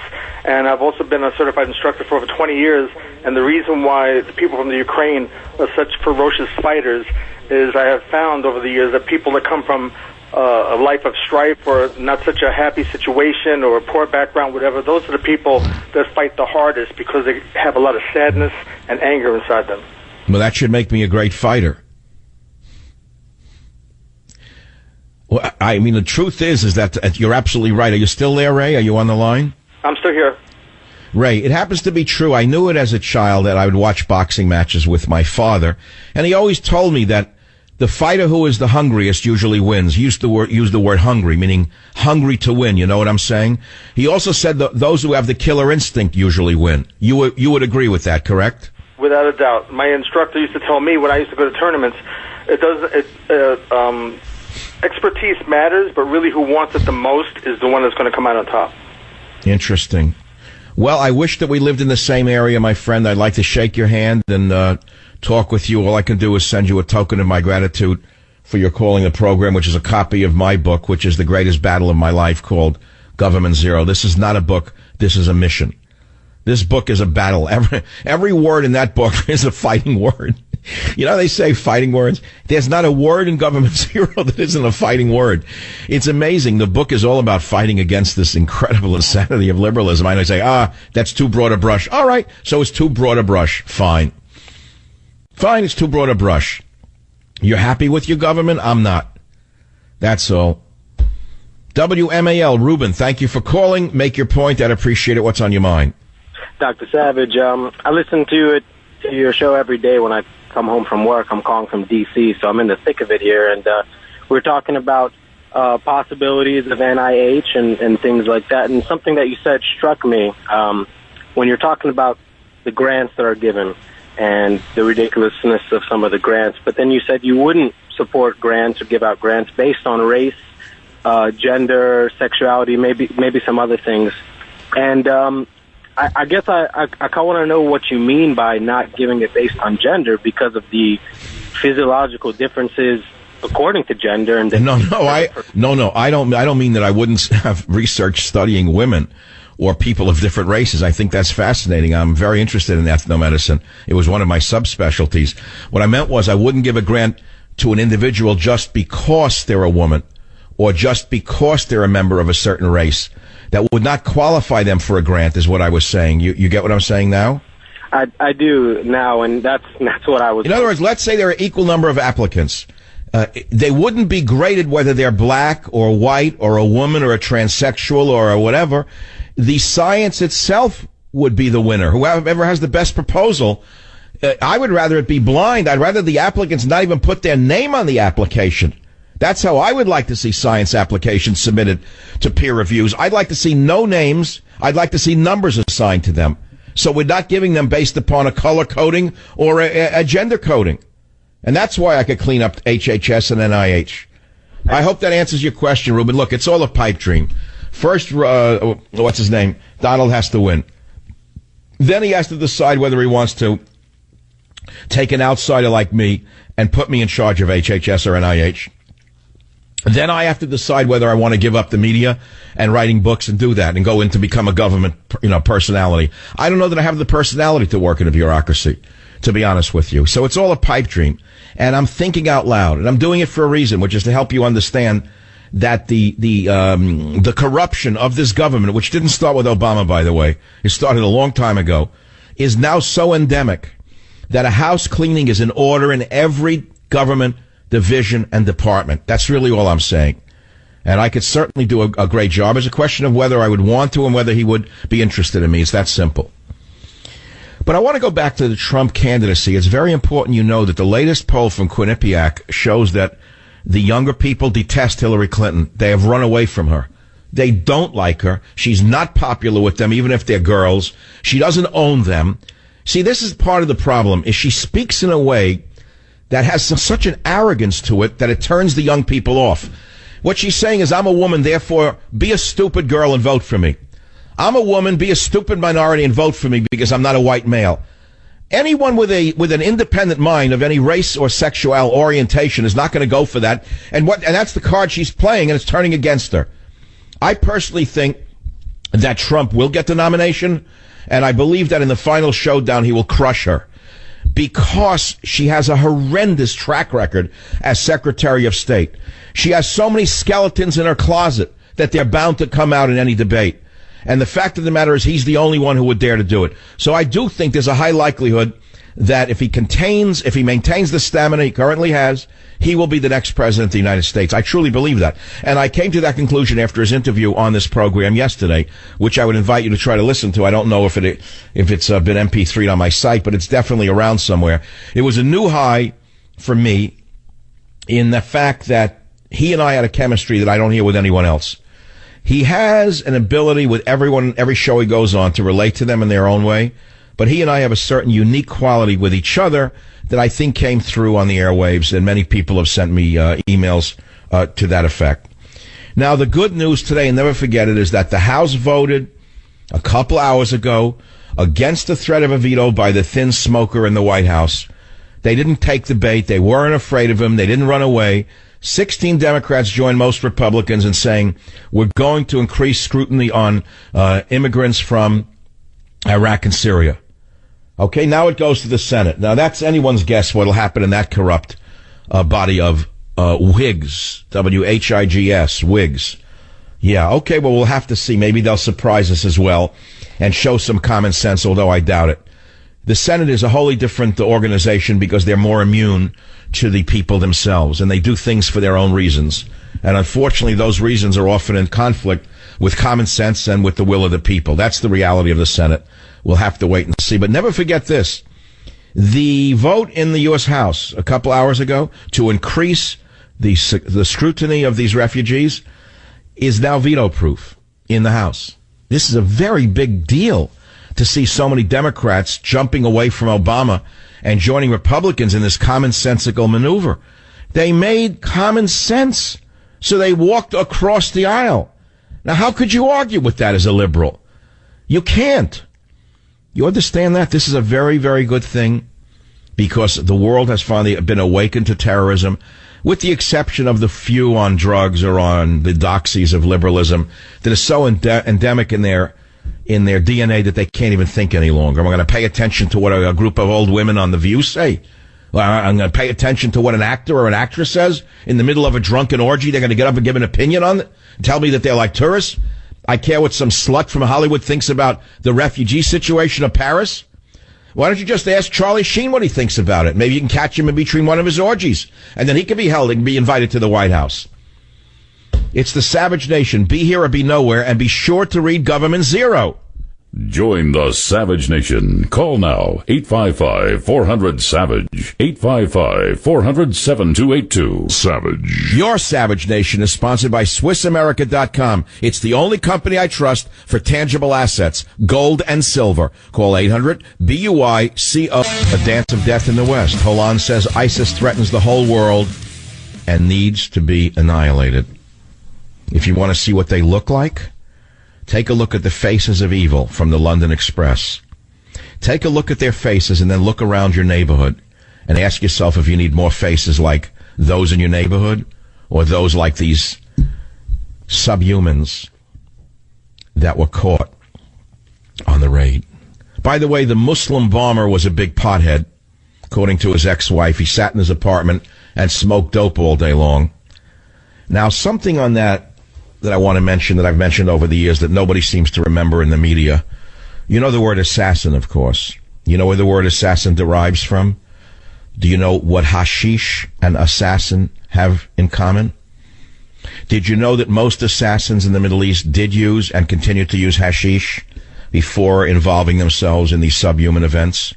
and I've also been a certified instructor for over 20 years. And the reason why the people from the Ukraine are such ferocious fighters is I have found over the years that people that come from a life of strife or not such a happy situation or a poor background, whatever, those are the people that fight the hardest because they have a lot of sadness and anger inside them. Well, that should make me a great fighter. Well, I mean, the truth is that you're absolutely right. Are you still there, Ray? Are you on the line? I'm still here. Ray, it happens to be true. I knew it as a child that I would watch boxing matches with my father, and he always told me that the fighter who is the hungriest usually wins. He used the word hungry, meaning hungry to win. You know what I'm saying? He also said that those who have the killer instinct usually win. You would agree with that, correct? Without a doubt. My instructor used to tell me when I used to go to tournaments, expertise matters, but really who wants it the most is the one that's going to come out on top. Interesting. Well, I wish that we lived in the same area, my friend. I'd like to shake your hand and talk with you. All I can do is send you a token of my gratitude for your calling the program, which is a copy of my book, which is the greatest battle of my life, called Government Zero. This is not a book. This is a mission. This book is a battle. Every word in that book is a fighting word. You know, they say fighting words. There's not a word in Government Zero that isn't a fighting word. It's amazing. The book is all about fighting against this incredible insanity of liberalism. I say, that's too broad a brush. All right, so it's too broad a brush. Fine, it's too broad a brush. You're happy with your government? I'm not. That's all. WMAL, Ruben, thank you for calling. Make your point. I'd appreciate it. What's on your mind? Dr. Savage, I listen to your show every day when I come home from work. I'm calling from D.C., so I'm in the thick of it here. And we're talking about possibilities of NIH and things like that. And something that you said struck me when you're talking about the grants that are given and the ridiculousness of some of the grants. But then you said you wouldn't support grants or give out grants based on race, gender, sexuality, maybe some other things. And I guess I kind of want to know what you mean by not giving it based on gender, because of the physiological differences according to gender. And I don't mean that I wouldn't have research studying women or people of different races. I think that's fascinating. I'm very interested in ethnomedicine. It was one of my subspecialties. What I meant was I wouldn't give a grant to an individual just because they're a woman or just because they're a member of a certain race. That would not qualify them for a grant, is what I was saying. You get what I'm saying now? I do now, and that's what I was. In other words, let's say there are equal number of applicants. They wouldn't be graded whether they're black or white or a woman or a transsexual or whatever. The science itself would be the winner. Whoever has the best proposal. I would rather it be blind. I'd rather the applicants not even put their name on the application. That's how I would like to see science applications submitted to peer reviews. I'd like to see no names. I'd like to see numbers assigned to them. So we're not giving them based upon a color coding or a gender coding. And that's why I could clean up HHS and NIH. I hope that answers your question, Ruben. Look, it's all a pipe dream. First, what's his name? Donald has to win. Then he has to decide whether he wants to take an outsider like me and put me in charge of HHS or NIH. Then I have to decide whether I want to give up the media and writing books and do that and go in to become a government, personality. I don't know that I have the personality to work in a bureaucracy, to be honest with you. So it's all a pipe dream. And I'm thinking out loud, and I'm doing it for a reason, which is to help you understand that the corruption of this government, which didn't start with Obama, by the way, it started a long time ago, is now so endemic that a house cleaning is in order in every government division and department. That's really all I'm saying. And I could certainly do a great job. It's a question of whether I would want to and whether he would be interested in me. It's that simple. But I want to go back to the Trump candidacy. It's very important you know that the latest poll from Quinnipiac shows that the younger people detest Hillary Clinton. They have run away from her. They don't like her. She's not popular with them, even if they're girls. She doesn't own them. See, this is part of the problem, is she speaks in a way that has such an arrogance to it that it turns the young people off. What she's saying is, I'm a woman, therefore be a stupid girl and vote for me. I'm a woman, be a stupid minority and vote for me because I'm not a white male. Anyone with an independent mind of any race or sexual orientation is not going to go for that. And that's the card she's playing, and it's turning against her. I personally think that Trump will get the nomination, and I believe that in the final showdown he will crush her. because she has a horrendous track record as Secretary of State. She has so many skeletons in her closet that they're bound to come out in any debate. And the fact of the matter is he's the only one who would dare to do it. So I do think there's a high likelihood that if he maintains the stamina he currently has, he will be the next president of the United States. I truly believe that. And I came to that conclusion after his interview on this program yesterday, which I would invite you to try to listen to. I don't know if it's been MP3'd on my site, but it's definitely around somewhere. It was a new high for me in the fact that he and I had a chemistry that I don't hear with anyone else. He has an ability with everyone, every show he goes on, to relate to them in their own way. But he and I have a certain unique quality with each other that I think came through on the airwaves, and many people have sent me emails to that effect. Now, the good news today, and never forget it, is that the House voted a couple hours ago against the threat of a veto by the thin smoker in the White House. They didn't take the bait. They weren't afraid of him. They didn't run away. 16 Democrats joined most Republicans in saying, we're going to increase scrutiny on immigrants from Iraq and Syria. Okay, now it goes to the Senate. Now, that's anyone's guess what will happen in that corrupt body of Whigs, W-H-I-G-S, Whigs. Yeah, okay, well, we'll have to see. Maybe they'll surprise us as well and show some common sense, although I doubt it. The Senate is a wholly different organization because they're more immune to the people themselves, and they do things for their own reasons. And unfortunately, those reasons are often in conflict with common sense and with the will of the people. That's the reality of the Senate. We'll have to wait and see. But never forget this. The vote in the U.S. House a couple hours ago to increase the scrutiny of these refugees is now veto-proof in the House. This is a very big deal to see so many Democrats jumping away from Obama and joining Republicans in this commonsensical maneuver. They made common sense, so they walked across the aisle. Now, how could you argue with that as a liberal? You can't. You understand that? This is a very, very good thing because the world has finally been awakened to terrorism, with the exception of the few on drugs or on the doxies of liberalism that is so endemic in their DNA that they can't even think any longer. I'm going to pay attention to what a group of old women on The View say. I'm going to pay attention to what an actor or an actress says in the middle of a drunken orgy. They're going to get up and give an opinion on it, tell me that they're like tourists. I care what some slut from Hollywood thinks about the refugee situation of Paris. Why don't you just ask Charlie Sheen what he thinks about it? Maybe you can catch him in between one of his orgies, and then he can be held and be invited to the White House. It's the Savage Nation. Be here or be nowhere, and be sure to read Government Zero. Join the Savage Nation. Call now, 855-400-SAVAGE, 855-400-7282. Savage. Your Savage Nation is sponsored by SwissAmerica.com. It's the only company I trust for tangible assets, gold and silver. Call 800-BUI-CO. A dance of death in the West. Hollande says ISIS threatens the whole world and needs to be annihilated. If you want to see what they look like, take a look at the faces of evil from the London Express. Take a look at their faces and then look around your neighborhood and ask yourself if you need more faces like those in your neighborhood or those like these subhumans that were caught on the raid. By the way, the Muslim bomber was a big pothead, according to his ex-wife. He sat in his apartment and smoked dope all day long. Now, something on that I want to mention that I've mentioned over the years that nobody seems to remember in the media. You know the word assassin, of course. You know where the word assassin derives from? Do you know what hashish and assassin have in common? Did you know that most assassins in the Middle East did use and continue to use hashish before involving themselves in these subhuman events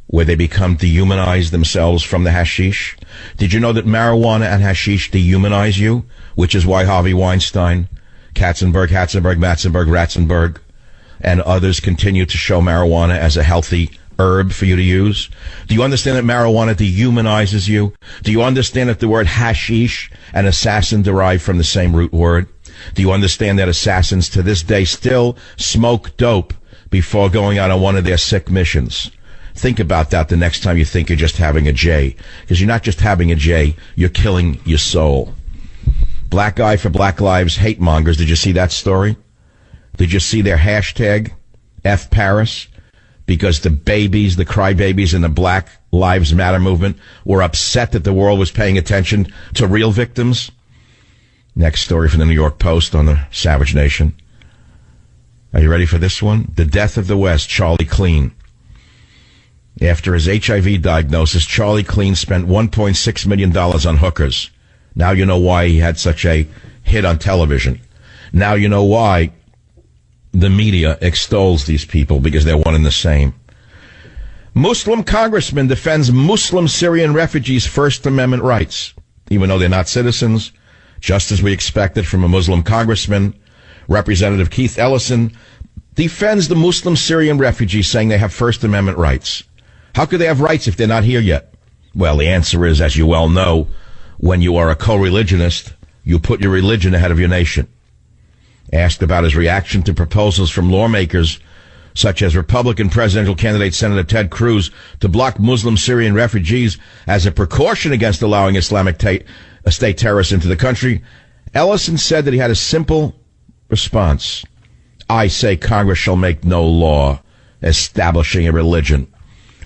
where they become dehumanized themselves from the hashish? Did you know that marijuana and hashish dehumanize you? Which is why Harvey Weinstein, Katzenberg, Matzenberg, Ratzenberg, and others continue to show marijuana as a healthy herb for you to use? Do you understand that marijuana dehumanizes you? Do you understand that the word hashish and assassin derive from the same root word? Do you understand that assassins to this day still smoke dope before going out on one of their sick missions? Think about that the next time you think you're just having a J. Because you're not just having a J, you're killing your soul. Black Guy for Black Lives hate mongers. Did you see that story? Did you see their hashtag, F Paris? Because the babies, the crybabies in the black Lives Matter movement were upset that the world was paying attention to real victims. Next story from the New York Post on the Savage Nation. Are you ready for this one? The death of the West, Charlie Cleen. After his HIV diagnosis, Charlie Cleen spent $1.6 million on hookers. Now you know why he had such a hit on television. Now you know why the media extols these people, because they're one and the same. Muslim congressman defends Muslim Syrian refugees' First Amendment rights, even though they're not citizens, just as we expected from a Muslim congressman. Representative Keith Ellison defends the Muslim Syrian refugees, saying they have First Amendment rights. How could they have rights if they're not here yet? Well, the answer is, as you well know, when you are a co-religionist, you put your religion ahead of your nation. Asked about his reaction to proposals from lawmakers such as Republican presidential candidate Senator Ted Cruz to block Muslim Syrian refugees as a precaution against allowing Islamic State terrorists into the country, Ellison said that he had a simple response. I say Congress shall make no law establishing a religion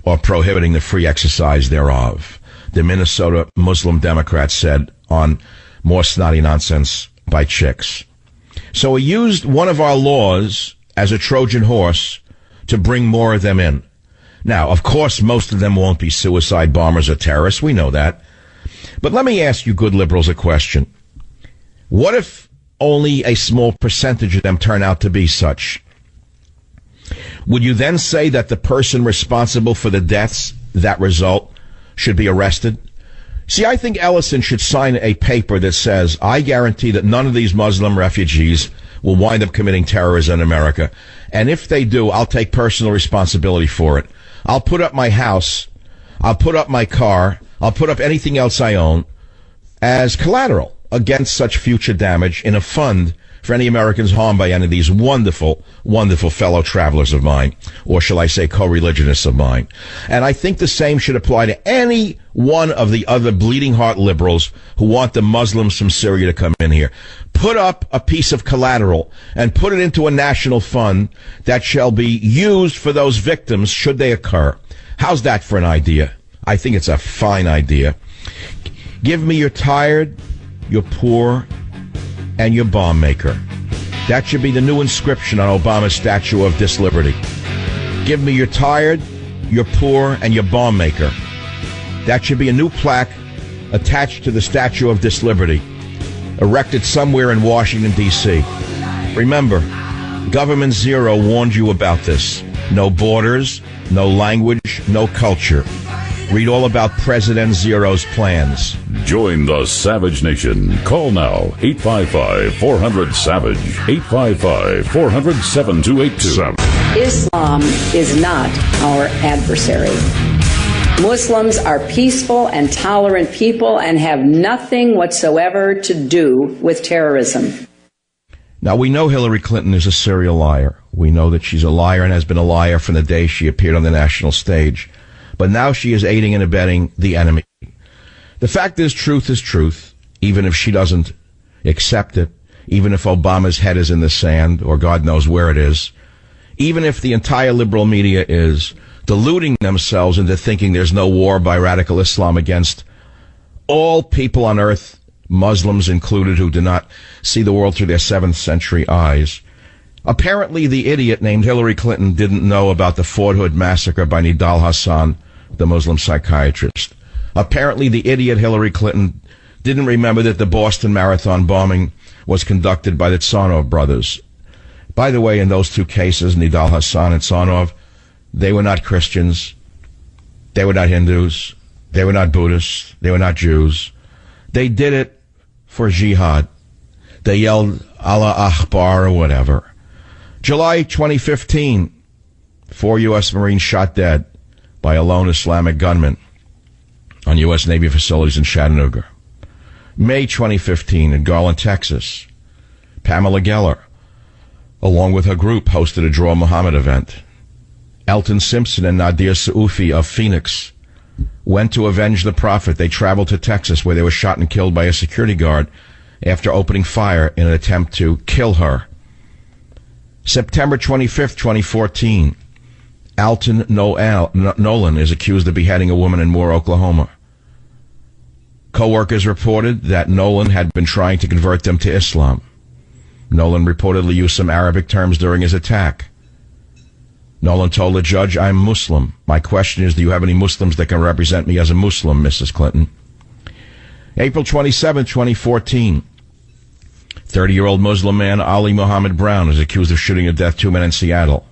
or prohibiting the free exercise thereof. The Minnesota Muslim Democrats said on More Snotty Nonsense by Chicks. So he used one of our laws as a Trojan horse to bring more of them in. Now, of course, most of them won't be suicide bombers or terrorists. We know that. But let me ask you good liberals a question. What if only a small percentage of them turn out to be such? Would you then say that the person responsible for the deaths that result should be arrested? See, I think Ellison should sign a paper that says, I guarantee that none of these Muslim refugees will wind up committing terrorism in America. And if they do, I'll take personal responsibility for it. I'll put up my house, I'll put up my car, I'll put up anything else I own as collateral against such future damage in a fund for any Americans harmed by any of these wonderful, wonderful fellow travelers of mine, or shall I say co-religionists of mine. And I think the same should apply to any one of the other bleeding heart liberals who want the Muslims from Syria to come in here. Put up a piece of collateral and put it into a national fund that shall be used for those victims should they occur. How's that for an idea? I think it's a fine idea. Give me your tired, your poor, and your bomb maker. That should be the new inscription on Obama's Statue of Disliberty. Give me your tired, your poor, and your bomb maker. That should be a new plaque attached to the Statue of Disliberty, erected somewhere in Washington, D.C. Remember, Government Zero warned you about this. No borders, no language, no culture. Read all about President Zero's plans. Join the Savage Nation. Call now, 855-400-SAVAGE, 855-400-7282. Islam is not our adversary. Muslims are peaceful and tolerant people and have nothing whatsoever to do with terrorism. Now, we know Hillary Clinton is a serial liar. We know that she's a liar and has been a liar from the day she appeared on the national stage. But now she is aiding and abetting the enemy. The fact is truth, even if she doesn't accept it, even if Obama's head is in the sand, or God knows where it is, even if the entire liberal media is deluding themselves into thinking there's no war by radical Islam against all people on earth, Muslims included, who do not see the world through their 7th century eyes. Apparently, the idiot named Hillary Clinton didn't know about the Fort Hood massacre by Nidal Hasan, the Muslim psychiatrist. Apparently, the idiot Hillary Clinton didn't remember that the Boston Marathon bombing was conducted by the Tsarnaev brothers. By the way, in those two cases, Nidal Hasan and Tsarnaev, they were not Christians. They were not Hindus. They were not Buddhists. They were not Jews. They did it for jihad. They yelled Allah Akbar or whatever. July 2015, 4 U.S. Marines shot dead by a lone Islamic gunman on U.S. Navy facilities in Chattanooga. May 2015, in Garland, Texas, Pamela Geller, along with her group, hosted a Draw Muhammad event. Elton Simpson and Nadir Soufi of Phoenix went to avenge the Prophet. They traveled to Texas, where they were shot and killed by a security guard after opening fire in an attempt to kill her. September 25th, 2014, Alton Nolan is accused of beheading a woman in Moore, Oklahoma. Co-workers reported that Nolan had been trying to convert them to Islam. Nolan reportedly used some Arabic terms during his attack. Nolan told the judge, "I'm Muslim. My question is, do you have any Muslims that can represent me as a Muslim, Mrs. Clinton?" April 27, 2014. 30-year-old Muslim man Ali Muhammad Brown is accused of shooting to death 2 men in Seattle.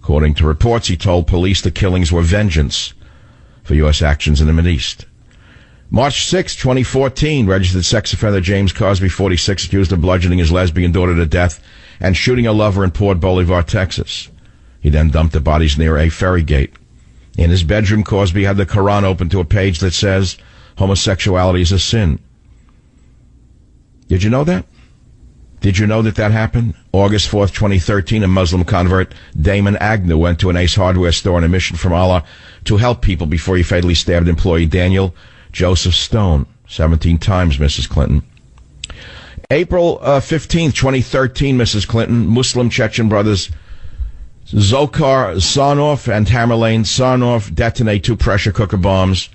According to reports, he told police the killings were vengeance for U.S. actions in the Mideast. March 6, 2014, registered sex offender James Cosby, 46, accused of bludgeoning his lesbian daughter to death and shooting a lover in Port Bolivar, Texas. He then dumped the bodies near a ferry gate. In his bedroom, Cosby had the Quran open to a page that says, "Homosexuality is a sin." Did you know that? Did you know that happened? August 4th, 2013, a Muslim convert, Damon Agnew, went to an Ace Hardware store on a mission from Allah to help people before he fatally stabbed employee Daniel Joseph Stone 17 times, Mrs. Clinton. April 15th, 2013, Mrs. Clinton, Muslim Chechen brothers Zokhar Sarnoff and Tamerlane Sarnoff detonate 2 pressure cooker bombs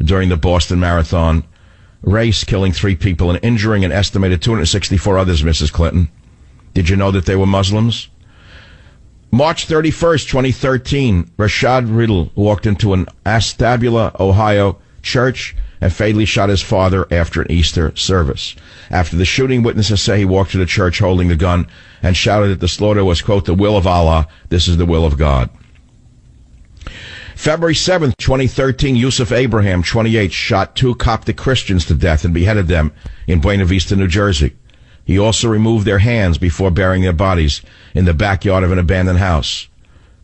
during the Boston Marathon race, killing 3 people and injuring an estimated 264 others, Mrs. Clinton. Did you know that they were Muslims? March 31st, 2013, Rashad Riddle walked into an Astabula, Ohio church and fatally shot his father after an Easter service. After the shooting, witnesses say he walked to the church holding the gun and shouted that the slaughter was, quote, "the will of Allah. This is the will of God." February 7th, 2013, Yusuf Abraham, 28, shot 2 Coptic Christians to death and beheaded them in Buena Vista, New Jersey. He also removed their hands before burying their bodies in the backyard of an abandoned house.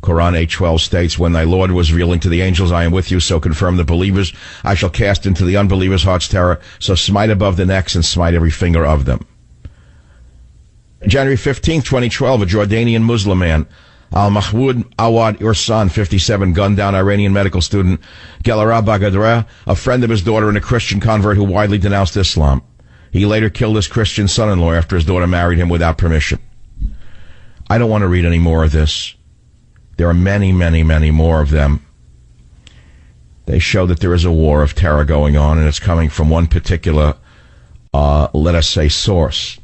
Quran 8:12 states, "When thy Lord was revealing to the angels, I am with you, so confirm the believers. I shall cast into the unbelievers' hearts terror, so smite above the necks and smite every finger of them." January 15th, 2012, a Jordanian Muslim man, Al-Mahmoud Awad Irsan, 57, gunned down Iranian medical student Gelara Bagadre, a friend of his daughter and a Christian convert who widely denounced Islam. He later killed his Christian son-in-law after his daughter married him without permission. I don't want to read any more of this. There are many, many, many more of them. They show that there is a war of terror going on, and it's coming from one particular, let us say, source.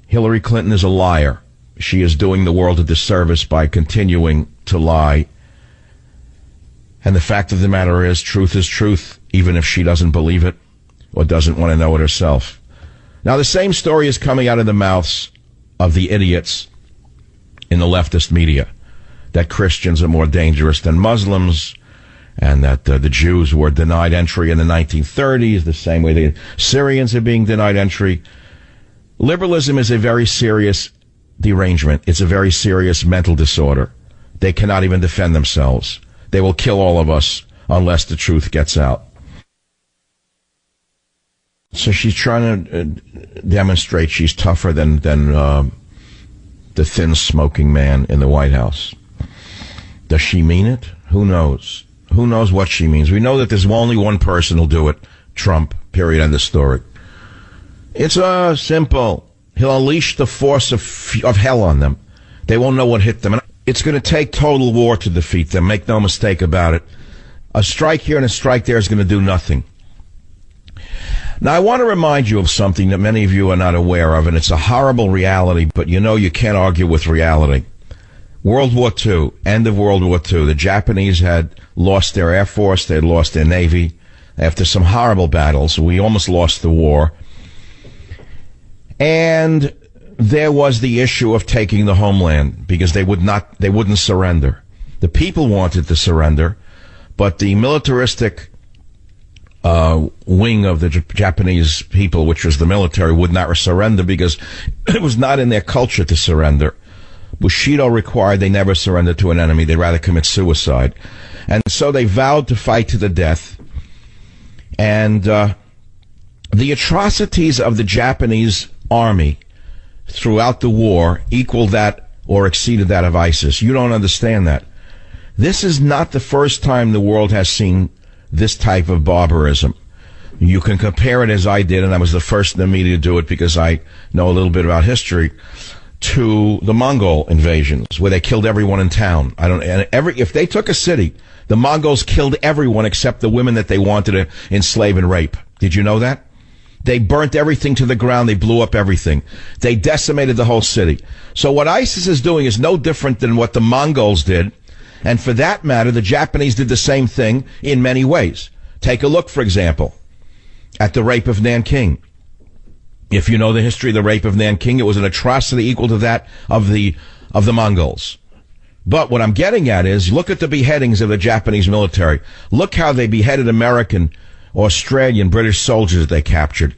Hillary Clinton is a liar. She is doing the world a disservice by continuing to lie. And the fact of the matter is truth, even if she doesn't believe it or doesn't want to know it herself. Now, the same story is coming out of the mouths of the idiots in the leftist media, that Christians are more dangerous than Muslims, and that the Jews were denied entry in the 1930s, the same way the Syrians are being denied entry. Liberalism is a very serious derangement. It's a very serious mental disorder. They cannot even defend themselves. They will kill all of us unless the truth gets out. So she's trying to demonstrate she's tougher than the thin smoking man in the White House. Does she mean it? Who knows? Who knows what she means? We know that there's only one person who'll do it. Trump. Period. End of story. It's simple. He'll unleash the force of hell on them. They won't know what hit them. And it's going to take total war to defeat them. Make no mistake about it. A strike here and a strike there is going to do nothing. Now, I want to remind you of something that many of you are not aware of, and it's a horrible reality, but you know you can't argue with reality. World War II, end of World War II, the Japanese had lost their Air Force, they had lost their Navy. After some horrible battles, we almost lost the war. And there was the issue of taking the homeland, because they wouldn't surrender. The people wanted to surrender, but the militaristic wing of the Japanese people, which was the military, would not surrender because it was not in their culture to surrender. Bushido required they never surrender to an enemy. They'd rather commit suicide. And so they vowed to fight to the death. And the atrocities of the Japanese army throughout the war equaled that or exceeded that of ISIS. You don't understand that. This is not the first time the world has seen this type of barbarism. You can compare it, as I did, and I was the first in the media to do it because I know a little bit about history, to the Mongol invasions, where they killed everyone in town. If they took a city, the Mongols killed everyone except the women that they wanted to enslave and rape. Did you know that? They burnt everything to the ground. They blew up everything. They decimated the whole city. So what ISIS is doing is no different than what the Mongols did. And for that matter, the Japanese did the same thing in many ways. Take a look, for example, at the rape of Nanking. If you know the history of the rape of Nanking, it was an atrocity equal to that of the Mongols. But what I'm getting at is, look at the beheadings of the Japanese military. Look how they beheaded American, Australian, British soldiers that they captured.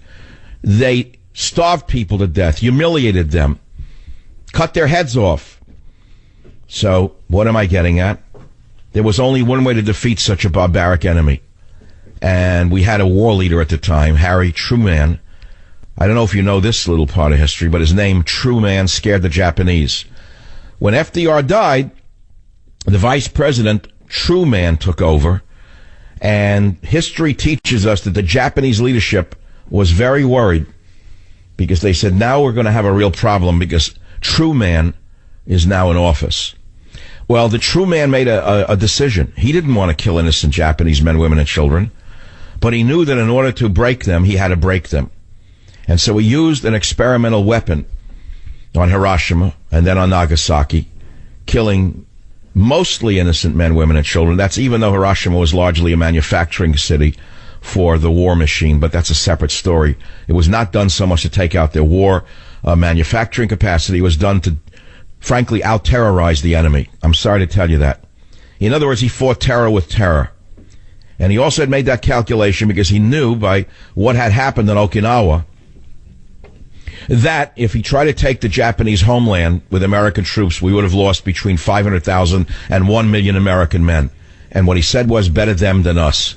They starved people to death, humiliated them, cut their heads off. So, what am I getting at? There was only one way to defeat such a barbaric enemy. And we had a war leader at the time, Harry Truman. I don't know if you know this little part of history, but his name, Truman, scared the Japanese. When FDR died, the vice president, Truman, took over. And history teaches us that the Japanese leadership was very worried because they said, now we're going to have a real problem because Truman is now in office. Well, the Truman made a decision. He didn't want to kill innocent Japanese men, women, and children, but he knew that in order to break them, he had to break them. And so he used an experimental weapon on Hiroshima and then on Nagasaki, killing mostly innocent men, women, and children. That's even though Hiroshima was largely a manufacturing city for the war machine, but that's a separate story. It was not done so much to take out their war manufacturing capacity. It was done to, frankly, out-terrorize the enemy. I'm sorry to tell you that. In other words, he fought terror with terror. And he also had made that calculation because he knew by what had happened in Okinawa that if he tried to take the Japanese homeland with American troops, we would have lost between 500,000 and 1 million American men. And what he said was, better them than us.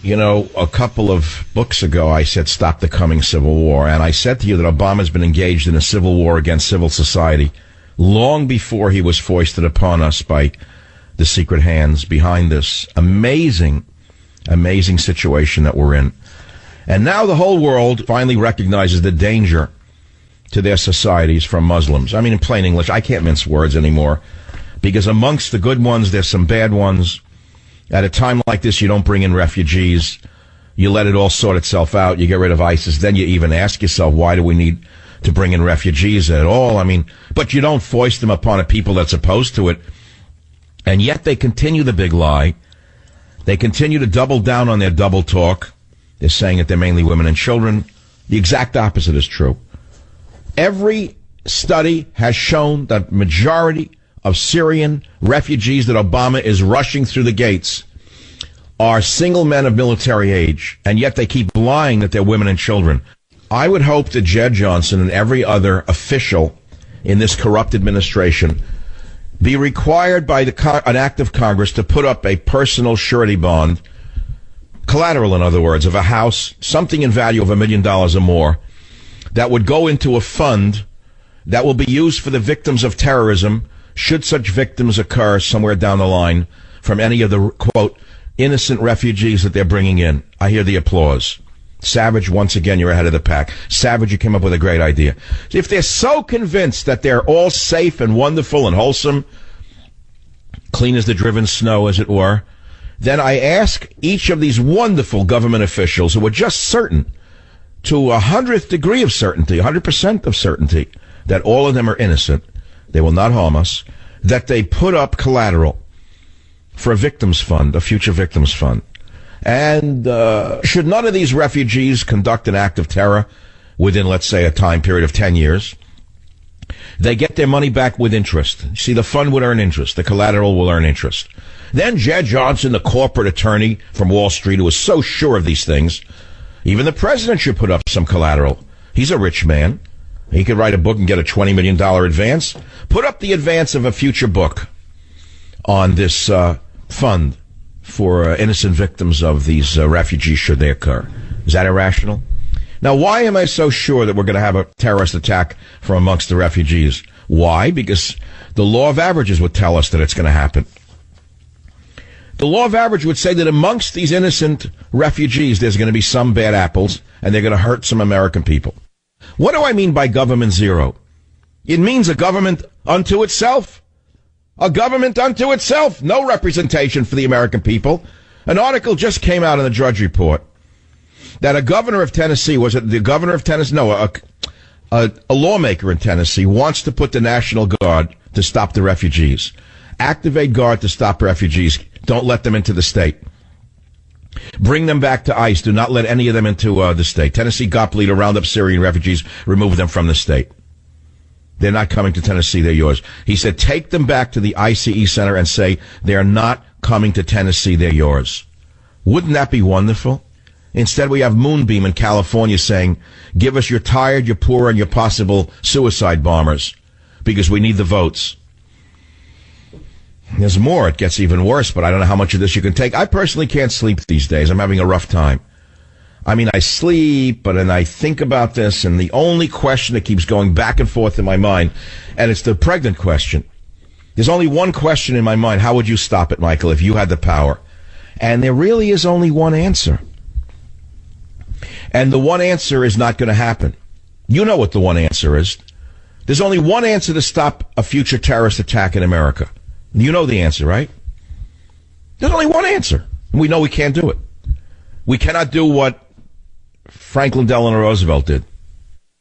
You know, a couple of books ago, I said, stop the coming civil war. And I said to you that Obama's been engaged in a civil war against civil society long before he was foisted upon us by the secret hands behind this amazing, amazing situation that we're in. And now the whole world finally recognizes the danger to their societies from Muslims. I mean, in plain English, I can't mince words anymore, because amongst the good ones, there's some bad ones. At a time like this, you don't bring in refugees. You let it all sort itself out. You get rid of ISIS. Then you even ask yourself, why do we need to bring in refugees at all? I mean, but you don't foist them upon a people that's opposed to it. And yet they continue the big lie. They continue to double down on their double talk. They're saying that they're mainly women and children. The exact opposite is true. Every study has shown that majority of Syrian refugees that Obama is rushing through the gates are single men of military age, and yet they keep lying that they're women and children. I would hope that Jed Johnson and every other official in this corrupt administration be required by an act of Congress to put up a personal surety bond, collateral, in other words, of a house, something in value of $1 million or more, that would go into a fund that will be used for the victims of terrorism, should such victims occur somewhere down the line from any of the, quote, innocent refugees that they're bringing in. I hear the applause. Savage, once again, you're ahead of the pack. Savage, you came up with a great idea. If they're so convinced that they're all safe and wonderful and wholesome, clean as the driven snow, as it were, then I ask each of these wonderful government officials who are just certain, to 100th degree of certainty, 100% of certainty, that all of them are innocent, they will not harm us, that they put up collateral for a victims fund, a future victims fund. And should none of these refugees conduct an act of terror within, let's say, a time period of 10 years, they get their money back with interest. See, the fund would earn interest. The collateral will earn interest. Then Jed Johnson, the corporate attorney from Wall Street, who is so sure of these things, even the president should put up some collateral. He's a rich man. He could write a book and get a $20 million advance. Put up the advance of a future book on this fund for innocent victims of these refugees should they occur. Is that irrational? Now, why am I so sure that we're going to have a terrorist attack from amongst the refugees? Why? Because the law of averages would tell us that it's going to happen. The law of average would say that amongst these innocent refugees, there's going to be some bad apples, and they're going to hurt some American people. What do I mean by government zero? It means a government unto itself. A government unto itself. No representation for the American people. An article just came out in the Drudge Report that a governor of Tennessee, was it the governor of Tennessee? No, a lawmaker in Tennessee wants to put the National Guard to stop the refugees. Activate Guard to stop refugees. Don't let them into the state. Bring them back to ICE. Do not let any of them into the state. Tennessee GOP leader round up Syrian refugees, remove them from the state. They're not coming to Tennessee, they're yours. He said, take them back to the ICE center and say, they're not coming to Tennessee, they're yours. Wouldn't that be wonderful? Instead, we have Moonbeam in California saying, give us your tired, your poor, and your possible suicide bombers, because we need the votes. There's more. It gets even worse, but I don't know how much of this you can take. I personally can't sleep these days. I'm having a rough time. I mean, I sleep, but then I think about this, and the only question that keeps going back and forth in my mind, and it's the pregnant question. There's only one question in my mind. How would you stop it, Michael, if you had the power? And there really is only one answer. And the one answer is not going to happen. You know what the one answer is. There's only one answer to stop a future terrorist attack in America. You know the answer, right? There's only one answer. And we know we can't do it. We cannot do what Franklin Delano Roosevelt did.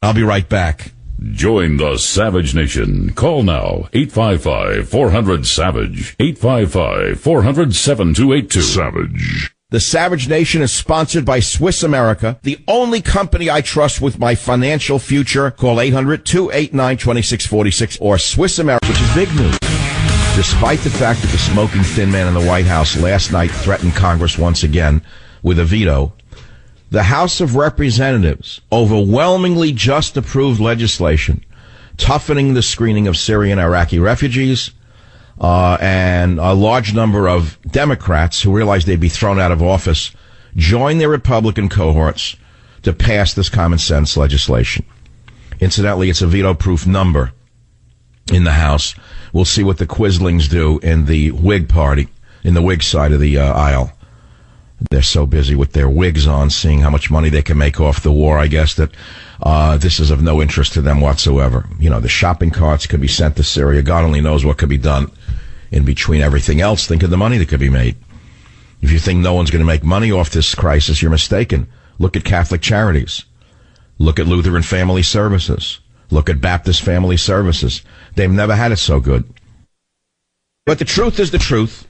I'll be right back. Join the Savage Nation. Call now, 855-400-SAVAGE, 855-400-7282. Savage. The Savage Nation is sponsored by Swiss America, the only company I trust with my financial future. Call 800-289-2646 or Swiss America, which is big news. Despite the fact that the smoking thin man in the White House last night threatened Congress once again with a veto, the House of Representatives overwhelmingly just approved legislation toughening the screening of Syrian Iraqi refugees, and a large number of Democrats who realized they'd be thrown out of office joined their Republican cohorts to pass this common sense legislation. Incidentally, it's a veto-proof number in the House. We'll see what the Quislings do in the Whig party, in the Whig side of the aisle. They're so busy with their wigs on, seeing how much money they can make off the war, I guess, that this is of no interest to them whatsoever. You know, the shopping carts could be sent to Syria. God only knows what could be done in between everything else. Think of the money that could be made. If you think no one's going to make money off this crisis, you're mistaken. Look at Catholic Charities. Look at Lutheran Family Services. Look at Baptist Family Services. They've never had it so good. But the truth is the truth,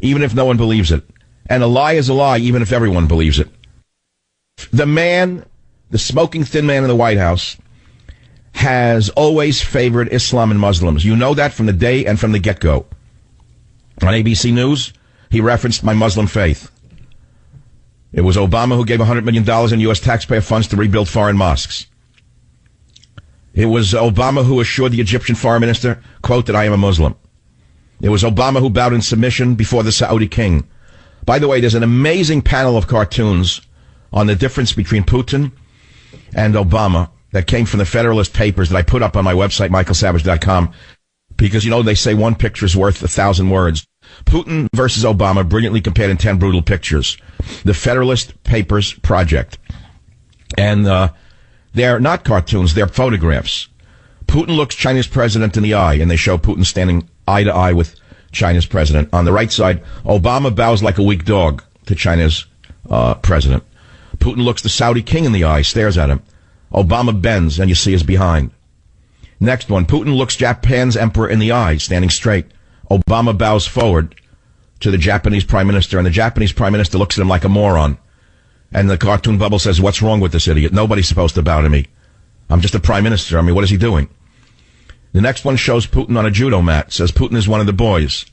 even if no one believes it. And a lie is a lie, even if everyone believes it. The man, the smoking thin man in the White House, has always favored Islam and Muslims. You know that from the day and from the get-go. On ABC News, he referenced my Muslim faith. It was Obama who gave $100 million in U.S. taxpayer funds to rebuild foreign mosques. It was Obama who assured the Egyptian foreign minister, quote, that I am a Muslim. It was Obama who bowed in submission before the Saudi king. By the way, there's an amazing panel of cartoons on the difference between Putin and Obama that came from the Federalist Papers that I put up on my website, michaelsavage.com, because, you know, they say one picture is worth 1,000 words. Putin versus Obama, brilliantly compared in 10 brutal pictures. The Federalist Papers Project. And they're not cartoons, they're photographs. Putin looks China's president in the eye, and they show Putin standing eye to eye with China's president. On the right side, Obama bows like a weak dog to China's president. Putin looks the Saudi king in the eye, stares at him. Obama bends, and you see his behind. Next one, Putin looks Japan's emperor in the eye, standing straight. Obama bows forward to the Japanese prime minister, and the Japanese prime minister looks at him like a moron. And the cartoon bubble says, what's wrong with this idiot? Nobody's supposed to bow to me. I'm just a prime minister. I mean, what is he doing? The next one shows Putin on a judo mat. Says Putin is one of the boys.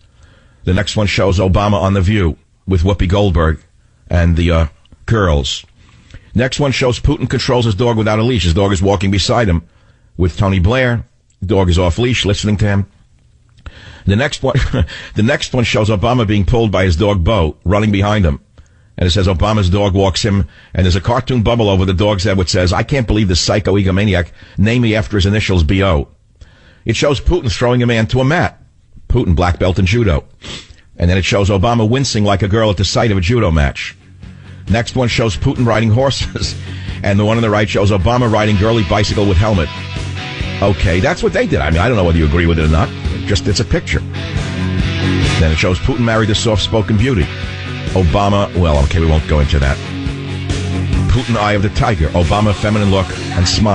The next one shows Obama on The View with Whoopi Goldberg and the girls. Next one shows Putin controls his dog without a leash. His dog is walking beside him with Tony Blair. The dog is off leash, listening to him. The next one shows Obama being pulled by his dog Bo, running behind him. And it says Obama's dog walks him, and there's a cartoon bubble over the dog's head which says, I can't believe this psycho egomaniac named me after his initials B.O. It shows Putin throwing a man to a mat. Putin, black belt in judo. And then it shows Obama wincing like a girl at the sight of a judo match. Next one shows Putin riding horses. And the one on the right shows Obama riding girly bicycle with helmet. Okay, that's what they did. I mean, I don't know whether you agree with it or not. Just, it's a picture. Then it shows Putin married the soft-spoken beauty. Obama, well, okay, we won't go into that. Putin, eye of the tiger. Obama, feminine look and smile.